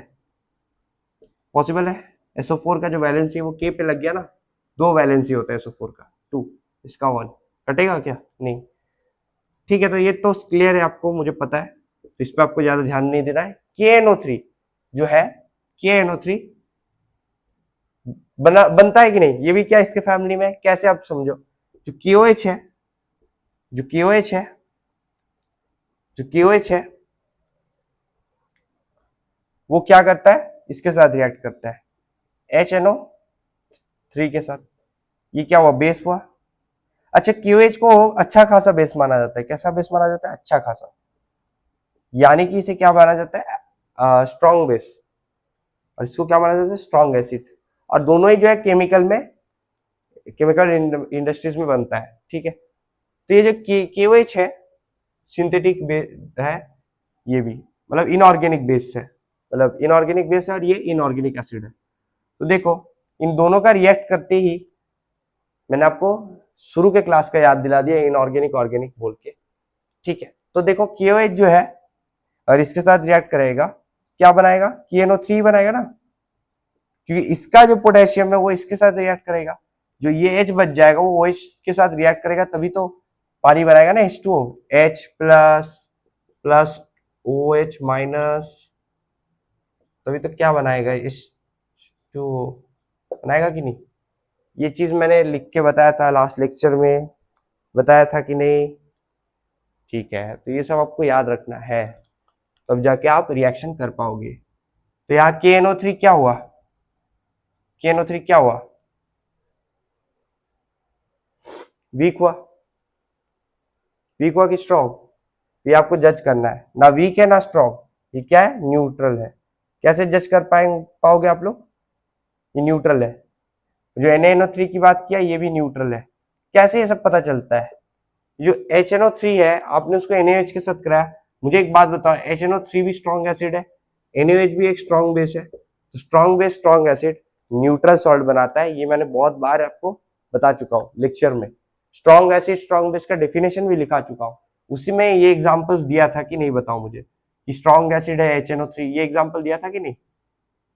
पॉसिबल है, SO4 का जो वैलेंसी है वो K पे लग गया ना, 2 वैलेंसी होता है SO4 का, 2, इसका 1, कटेगा क्या, नहीं, ठीक है। तो ये तो क्लियर है आपको, मुझे पता है, तो इस पर आपको ज्यादा ध्यान नहीं देना है। KNO3 जो है, KNO3 बनता है कि नहीं, ये भी क्या इसके फैमिली में, कैसे आप समझो, जो KOH है, जो KOH है, जो KOH है वो क्या करता है, इसके साथ रिएक्ट करता है HNO3 के साथ, ये क्या हुआ, बेस हुआ। अच्छा, KOH को अच्छा खासा बेस माना जाता है, कैसा बेस माना जाता है, अच्छा खासा, यानी कि इसे क्या माना जाता है, स्ट्रॉन्ग बेस, और इसको क्या माना जाता है, स्ट्रॉन्ग एसिड। और दोनों ही जो है केमिकल में, केमिकल इंडस्ट्रीज में बनता है, ठीक है। तो ये जो KOH है सिंथेटिक है, ये भी मतलब इनऑर्गेनिक बेस है, मतलब इनऑर्गेनिक बेस है, और ये इनऑर्गेनिक एसिड है। तो देखो इन दोनों का रिएक्ट करते ही, मैंने आपको शुरू के क्लास का याद दिला दिया, इनऑर्गेनिक ऑर्गेनिक बोल के, ठीक है। तो देखो KOH जो है और इसके साथ रिएक्ट करेगा, क्या बनाएगा, KNO3 बनाएगा ना, क्योंकि इसका जो पोटेशियम है वो इसके साथ रिएक्ट करेगा, जो ये H बच जाएगा वो OH के साथ रिएक्ट करेगा, तभी तो पानी बनाएगा ना, H2O, H plus plus OH minus, तभी तो क्या बनाएगा, H2O बनाएगा कि नहीं। ये चीज मैंने लिख के बताया था लास्ट लेक्चर में, बताया था कि नहीं, ठीक है। तो ये सब आपको याद रखना है, तब जाके आप रिएक्शन कर पाओगे। तो यहाँ KNO3 क्या हुआ, KNO3 क्या हुआ, वीक हुआ, वीक हुआ कि स्ट्रॉन्ग, ये आपको जज करना है, ना वीक है ना स्ट्रॉन्ग, ये क्या है, न्यूट्रल है। कैसे जज कर पाओगे आप लोग, ये न्यूट्रल है, जो NaNO3 की बात किया ये भी न्यूट्रल है। कैसे ये सब पता चलता है, जो HNO3 है आपने उसको NaOH के साथ कराया, मुझे एक बात बताओ, HNO3 भी स्ट्रॉन्ग एसिड है, NaOH भी एक स्ट्रॉन्ग बेस है, तो strong base strong acid neutral salt बनाता है, ये मैंने बहुत बार आपको बता चुका हूँ लेक्चर में। स्ट्रॉन्ग एसिड स्ट्रॉन्ग बेस का डेफिनेशन भी लिखा चुका हूँ, उसी में ये एग्जांपल्स दिया था कि नहीं, बताओ मुझे, कि स्ट्रॉन्ग एसिड है HNO3, ये एग्जांपल दिया था कि नहीं,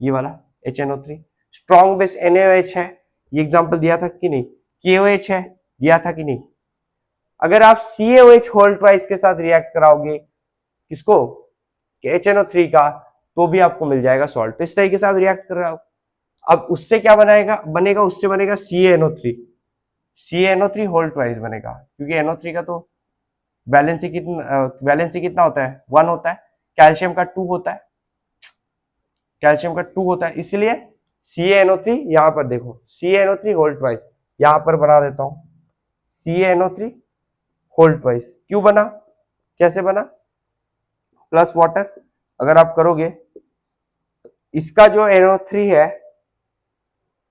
ये वाला HNO3, स्ट्रॉन्ग बेस NaOH है, ये एग्जांपल दिया था कि नहीं, KOH है, दिया था कि नहीं। अगर आप CaOH होल ट्वाइस के साथ रिएक्ट कराओगे, किसको, HNO3 का, तो भी आपको मिल जाएगा सॉल्ट। तो इस तरीके से आप रिएक्ट कर रहे हो, अब उससे क्या बनेगा, उससे बनेगा CaNO3, CaNO3 होल ट्वाइस बनेगा, क्योंकि NO3 का तो वैलेंसी कितना होता है, 1 होता है, कैल्शियम का 2 होता है, कैल्शियम का 2 होता है, इसलिए CaNO3, यहां पर देखो CaNO3 होल ट्वाइस, यहां पर बना देता हूं CaNO3 होल ट्वाइस, क्यों बना, कैसे बना, प्लस वाटर, अगर आप करोगे इसका जो NO3 है,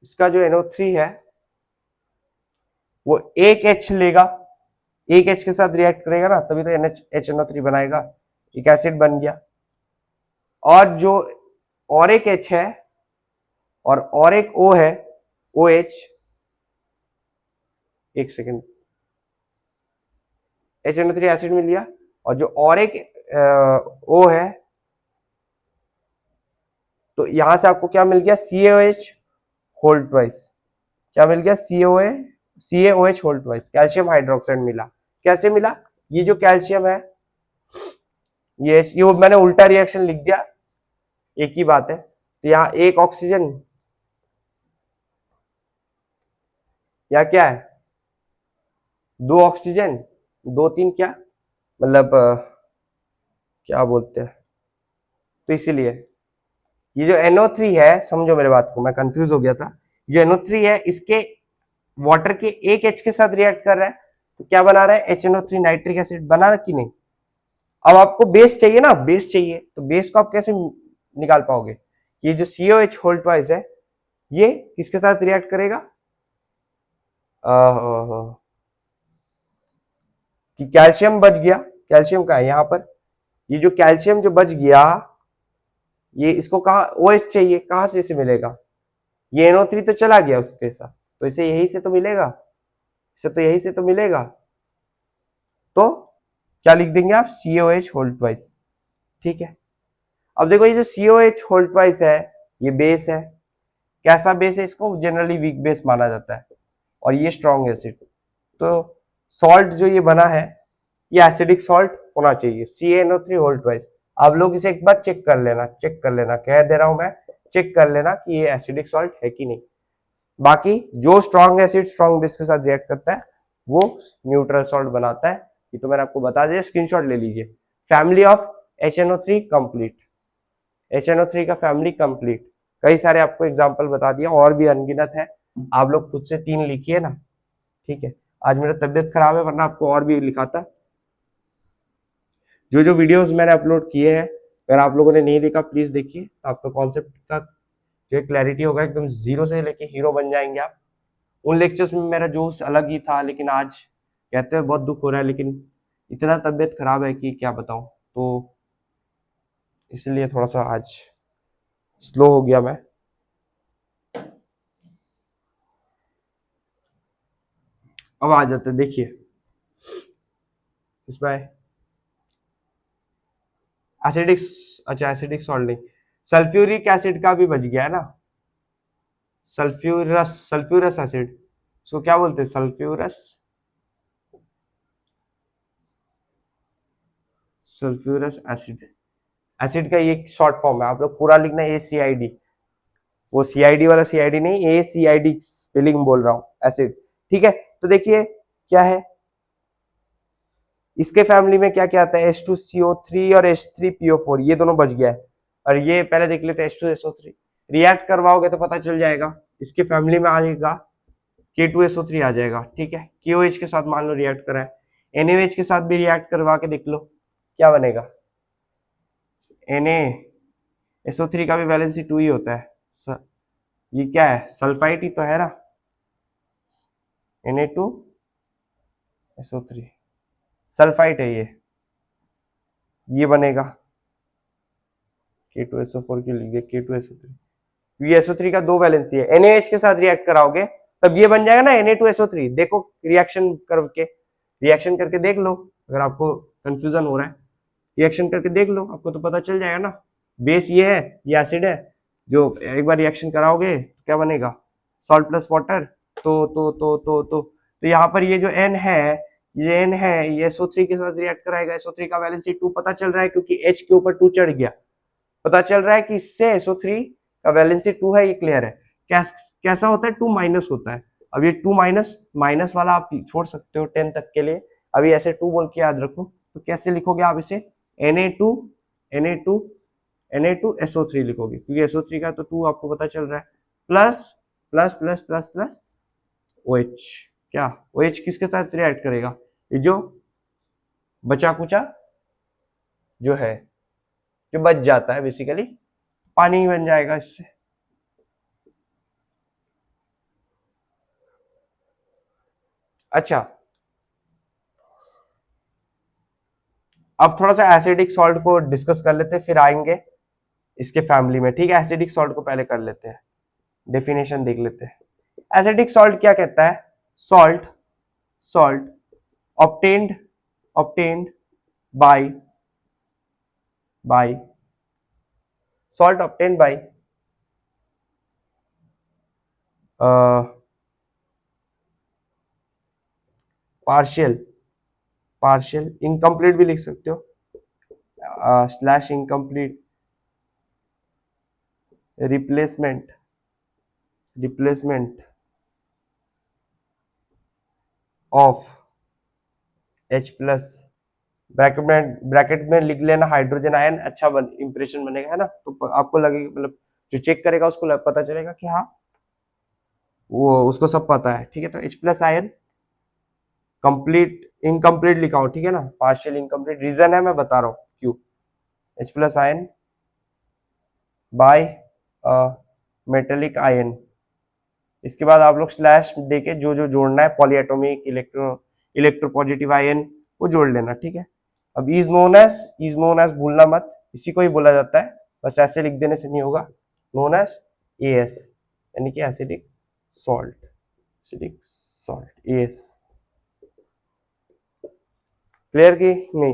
इसका जो NO3 है वो एक H लेगा, एक H के साथ रिएक्ट करेगा ना, तभी तो HNO3 बनाएगा, एक एसिड बन गया। और जो और एक H है और एक O है, OH, एक सेकेंड, HNO3 एसिड मिल गया, और जो और एक O है, तो यहां से आपको क्या मिल गया, CaOH होल ट्वाइस। क्या मिल गया, CaOH whole twice, calcium hydroxide मिला। कैसे मिला, ये जो कैल्शियम है, ये मैंने उल्टा रिएक्शन लिख दिया, एक ही बात है। तो यहाँ एक ऑक्सीजन, या क्या है, दो ऑक्सीजन, दो तीन क्या, मतलब क्या बोलते हैं, तो इसीलिए ये जो NO3 है, समझो मेरे बात को, मैं कंफ्यूज हो गया था। जो NO3 है, इसके वाटर के एक H के साथ रिएक्ट कर रहा है, तो क्या बना रहा है, HNO3 नाइट्रिक एसिड बना रहा कि नहीं। अब आपको बेस चाहिए ना, बेस चाहिए, तो बेस को आप कैसे निकाल पाओगे, ये जो COH होल ट्वाइस है, ये किसके साथ रिएक्ट करेगा, कि कैल्शियम बच गया, कैल्शियम का है यहाँ पर, ये जो कैल्शियम जो बच गया, ये इसको कहा OH चाहिए, कहां से इसे मिलेगा, ये NO3 तो चला गया उसके साथ, तो इसे यही से तो मिलेगा, इसे तो यही से तो मिलेगा, तो क्या लिख देंगे आप, COH होल ट्वाइस। ठीक है, अब देखो ये जो COH होल ट्वाइस है, ये बेस है, कैसा बेस है, इसको जनरली वीक बेस माना जाता है, और ये स्ट्रॉन्ग एसिड। तो सॉल्ट जो ये बना है, ये एसिडिक सॉल्ट होना चाहिए, CaNO3 होल ट्वाइस। आप लोग इसे एक बार चेक कर लेना, चेक कर लेना, कह दे रहा हूं मैं, चेक कर लेना कि ये एसिडिक सॉल्ट है कि नहीं। बाकी जो स्ट्रॉन्ग एसिड स्ट्रॉन्ग बेस के साथ रिएक्ट करता है, वो न्यूट्रल सॉल्ट बनाता है। ये तो मैंने आपको बता दिया, स्क्रीनशॉट ले लीजिए। Family of HNO3 complete, HNO3 का फैमिली कंप्लीट, कई सारे आपको एग्जांपल बता दिया, और भी अनगिनत है, आप लोग खुद से 3 लिखिए ना। ठीक है, आज मेरा तबियत खराब है, वरना आपको और भी लिखाता। जो जो वीडियोस मैंने अपलोड किए हैं, अगर आप लोगों ने नहीं देखा प्लीज देखिए, तो आपका कॉन्सेप्ट का जो क्लैरिटी होगा, एकदम जीरो से लेके हीरो बन जाएंगे आप। उन लेक्चर्स में मेरा जोश अलग ही था, लेकिन आज कहते हुए बहुत दुख हो रहा है, लेकिन इतना तबियत खराब है कि क्या बताऊं, तो इसलिए थोड़ा सा आज स्लो हो गया मैं। अब आ जाते, देखिए इसमें एसिडिक, अच्छा एसिडिक सॉल्ट नहीं, सल्फ्यूरिक एसिड का भी बच गया है ना, सल्फ्यूरस एसिड, इसको क्या बोलते हैं, सल्फ्यूरस एसिड, एसिड का ये शॉर्ट फॉर्म है, आप लोग पूरा लिखना ACID, वो CID वाला CID नहीं, ACID स्पेलिंग बोल रहा हूँ, एसिड। ठीक है, तो देखिए क्या है, इसके फैमिली में क्या क्या आता है, H2CO3 और H3PO4, ये दोनों बच गया है। और ये पहले देख लेते हैं, H2SO3 रिएक्ट करवाओगे तो पता चल जाएगा, इसके फैमिली में आ जाएगा K2SO3 आ जाएगा। ठीक है, KOH के साथ मान लो रिएक्ट करा है, NaOH के साथ भी रिएक्ट करवा के देख लो, क्या बनेगा, NaSO3 का भी वैलेंसी 2 ही होता है, ये क्या है, सल्फाइड ही तो है ना, Na2SO3 सल्फाइड है ये बनेगा, K2SO4 के लिए K2SO3, ये SO3 का 2 वैलेंसी है, NaH के साथ रिएक्ट कराओगे तब ये बन जाएगा ना Na2SO3। देखो रिएक्शन करके, रिएक्शन करके देख लो, अगर आपको कंफ्यूजन हो रहा है, रिएक्शन करके देख लो, आपको तो पता चल जाएगा ना, बेस ये है, ये एसिड है, जो एक बार रिएक्शन कराओगे तो क्या बनेगा, सॉल्ट प्लस वाटर, तो यहाँ पर ये जो N है, ये N है, ये SO3 के साथ रिएक्ट कराएगा, SO3 का वैलेंसी 2 पता चल रहा है, क्योंकि H के ऊपर 2 चढ़ गया, पता चल रहा है कि इससे SO3 का वैलेंसी 2 है, ये क्लियर है। कैसा होता है, 2 माइनस होता है। अब ये 2 माइनस, माइनस वाला आप छोड़ सकते हो 10 तक के लिए, अभी ऐसे 2 बोल के याद रखो, तो कैसे लिखोगे आप इसे, Na2 Na2 Na2SO3 लिखोगे, क्योंकि SO3 का तो 2 आपको पता चल रहा है, plus plus plus plus plus OH, क्या OH किसके साथ रिएक्ट करेगा, ये जो बचा कुचा जो है, जो बच जाता है, बेसिकली पानी ही बन जाएगा इससे। अच्छा, अब थोड़ा सा एसिडिक सॉल्ट को डिस्कस कर लेते हैं, फिर आएंगे इसके फैमिली में। ठीक है, एसिडिक सॉल्ट को पहले कर लेते हैं, डेफिनेशन देख लेते हैं। एसिडिक सॉल्ट क्या कहता है, salt salt obtained by salt obtained by uh, partial incomplete भी लिख सकते हो, slash incomplete replacement of H+, bracket में लिख लेना हाइड्रोजन आयन, अच्छा इंप्रेशन बनेगा, है ना। तो आपको लगेगा, मतलब जो चेक करेगा उसको पता चलेगा कि हाँ वो उसको सब पता है, ठीक है। तो H+ आयन कंप्लीट इनकम्प्लीट लिखा हो, ठीक है ना, पार्शियल इनकम्प्लीट, रीजन है मैं बता रहा हूँ क्यों। H+ ion bye metallic ion, इसके बाद आप लोग स्लैश देके जो जो जोड़ना है, पॉलीएटॉमिक, इलेक्ट्रोपॉजिटिव आयन, वो जोड़ लेना, ठीक है। अब इज नोन एज भूलना मत, इसी को ही बोला जाता है, बस ऐसे लिख देने से नहीं होगा, नोन एज AS, यानी कि एसिडिक सॉल्ट AS। क्लियर की नहीं,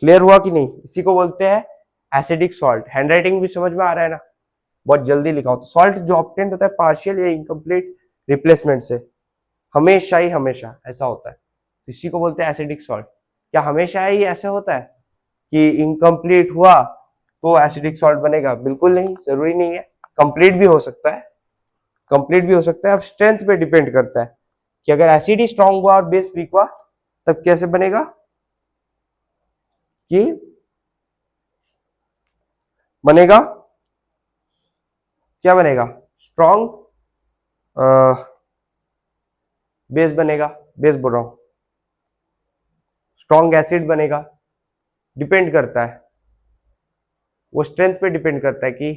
क्लियर हुआ कि नहीं, इसी को बोलते हैं एसिडिक सॉल्ट। हैंडराइटिंग भी समझ में आ रहा है ना, बहुत जल्दी लिखा हो। तो सॉल्ट जो ऑब्टेंड होता है पार्शियल या इनकम्प्लीट रिप्लेसमेंट से, हमेशा ही हमेशा ऐसा होता है, इसी को बोलते हैं एसिडिक सॉल्ट। क्या हमेशा ही ऐसा होता है कि इनकम्प्लीट हुआ तो एसिडिक सॉल्ट बनेगा? बिल्कुल नहीं, जरूरी नहीं है, कंप्लीट भी हो सकता है, कंप्लीट भी हो सकता है। अब स्ट्रेंथ पे डिपेंड करता है कि अगर एसिड ही स्ट्रांग हुआ और बेस वीक हुआ तब कैसे बनेगा, कि बनेगा, क्या बनेगा, स्ट्रांग बेस बनेगा, बेस बोल रहा हूं, स्ट्रॉन्ग एसिड बनेगा। डिपेंड करता है, वो स्ट्रेंथ पे डिपेंड करता है कि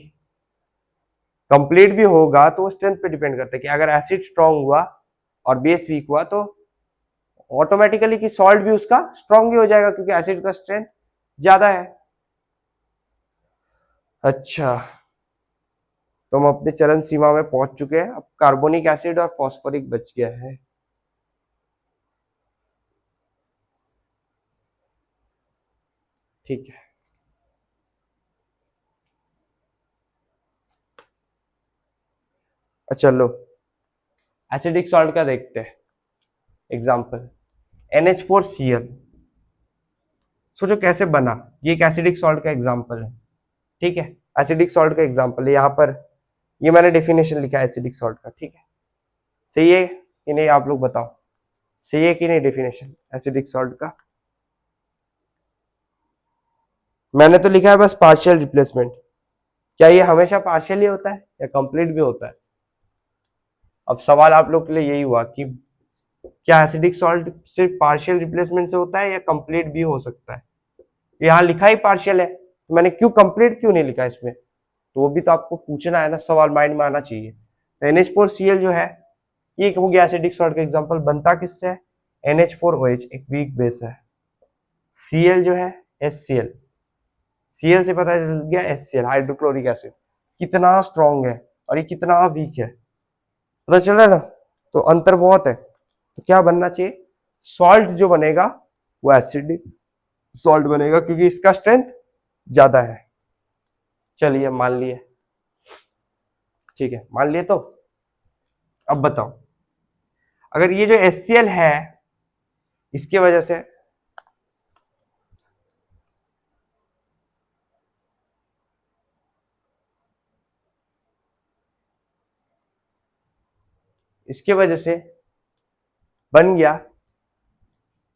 कंप्लीट भी होगा तो वो स्ट्रेंथ पे डिपेंड करता है कि अगर एसिड स्ट्रांग हुआ और बेस वीक हुआ तो ऑटोमेटिकली कि सॉल्ट भी उसका स्ट्रांग ही हो जाएगा, क्योंकि एसिड का स्ट्रेंथ ज्यादा है। अच्छा, तो हम अपने चरण सीमा में पहुंच चुके हैं, अब कार्बोनिक एसिड और फॉस्फोरिक बच गया है। ठीक है, अच्छा लो एसिडिक सॉल्ट का देखते हैं एग्जांपल, NH4Cl। सोचो कैसे बना, ये एक एसिडिक सॉल्ट का एग्जांपल है, ठीक है, एसिडिक सॉल्ट का एग्जांपल है। यहाँ पर ये मैंने डेफिनेशन लिखा है एसिडिक सॉल्ट का, ठीक है। सही है कि नहीं, आप लोग बताओ, सही है कि नहीं डेफिनेशन एसिडिक सॉल्ट का? मैंने तो लिखा है बस पार्शियल रिप्लेसमेंट, क्या ये हमेशा पार्शियल ही होता है या कंप्लीट भी होता है? अब सवाल आप लोग के लिए यही हुआ कि क्या एसिडिक सॉल्ट सिर्फ पार्शियल रिप्लेसमेंट से होता है या कंप्लीट भी हो सकता है? यहाँ लिखा ही पार्शियल है, तो मैंने क्यों कंप्लीट क्यों नहीं लिखा इसमें, तो वो भी तो आपको पूछना है ना, सवाल माइंड में आना चाहिए। तो NH4Cl जो है ये हो गया एसिडिक सॉल्ट का एग्जांपल, बनता किससे है, NH4OH एक वीक बेस है, Cl जो है HCl, Cl से पता चल गया HCl हाइड्रोक्लोरिक एसिड कितना स्ट्रॉन्ग है और ये कितना वीक है, पता चल रहा है ना। तो अंतर बहुत है, तो क्या बनना चाहिए, सॉल्ट जो बनेगा वो एसिडिक सॉल्ट बनेगा, क्योंकि इसका स्ट्रेंथ ज्यादा है। चलिए मान लिए, ठीक है मान लिए। तो अब बताओ, अगर ये जो HCl है इसके वजह से बन गया,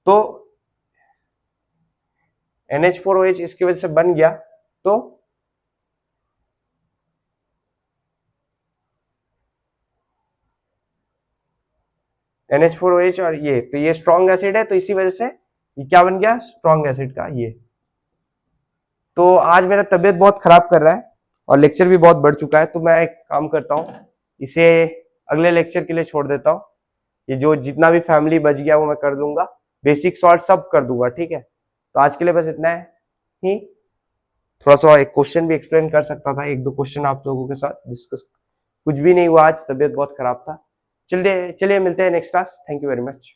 तो NH4OH इसकी वजह से बन गया, तो NH4OH और ये, तो ये स्ट्रॉन्ग एसिड है, तो इसी वजह से ये क्या बन गया, स्ट्रॉन्ग एसिड का ये। तो आज मेरा तबीयत बहुत खराब कर रहा है और लेक्चर भी बहुत बढ़ चुका है, तो मैं एक काम करता हूँ, इसे अगले लेक्चर के लिए छोड़ देता हूँ। ये जो जितना भी फैमिली बच गया वो मैं कर दूंगा, बेसिक सॉल्ट सब कर दूंगा, ठीक है। तो आज के लिए बस इतना है ही, थोड़ा सा एक क्वेश्चन भी एक्सप्लेन कर सकता था, एक दो क्वेश्चन आप लोगों के साथ डिस्कस, कुछ भी नहीं हुआ आज, तबीयत बहुत खराब था। चलिए चलिए मिलते हैं next class, thank you very much.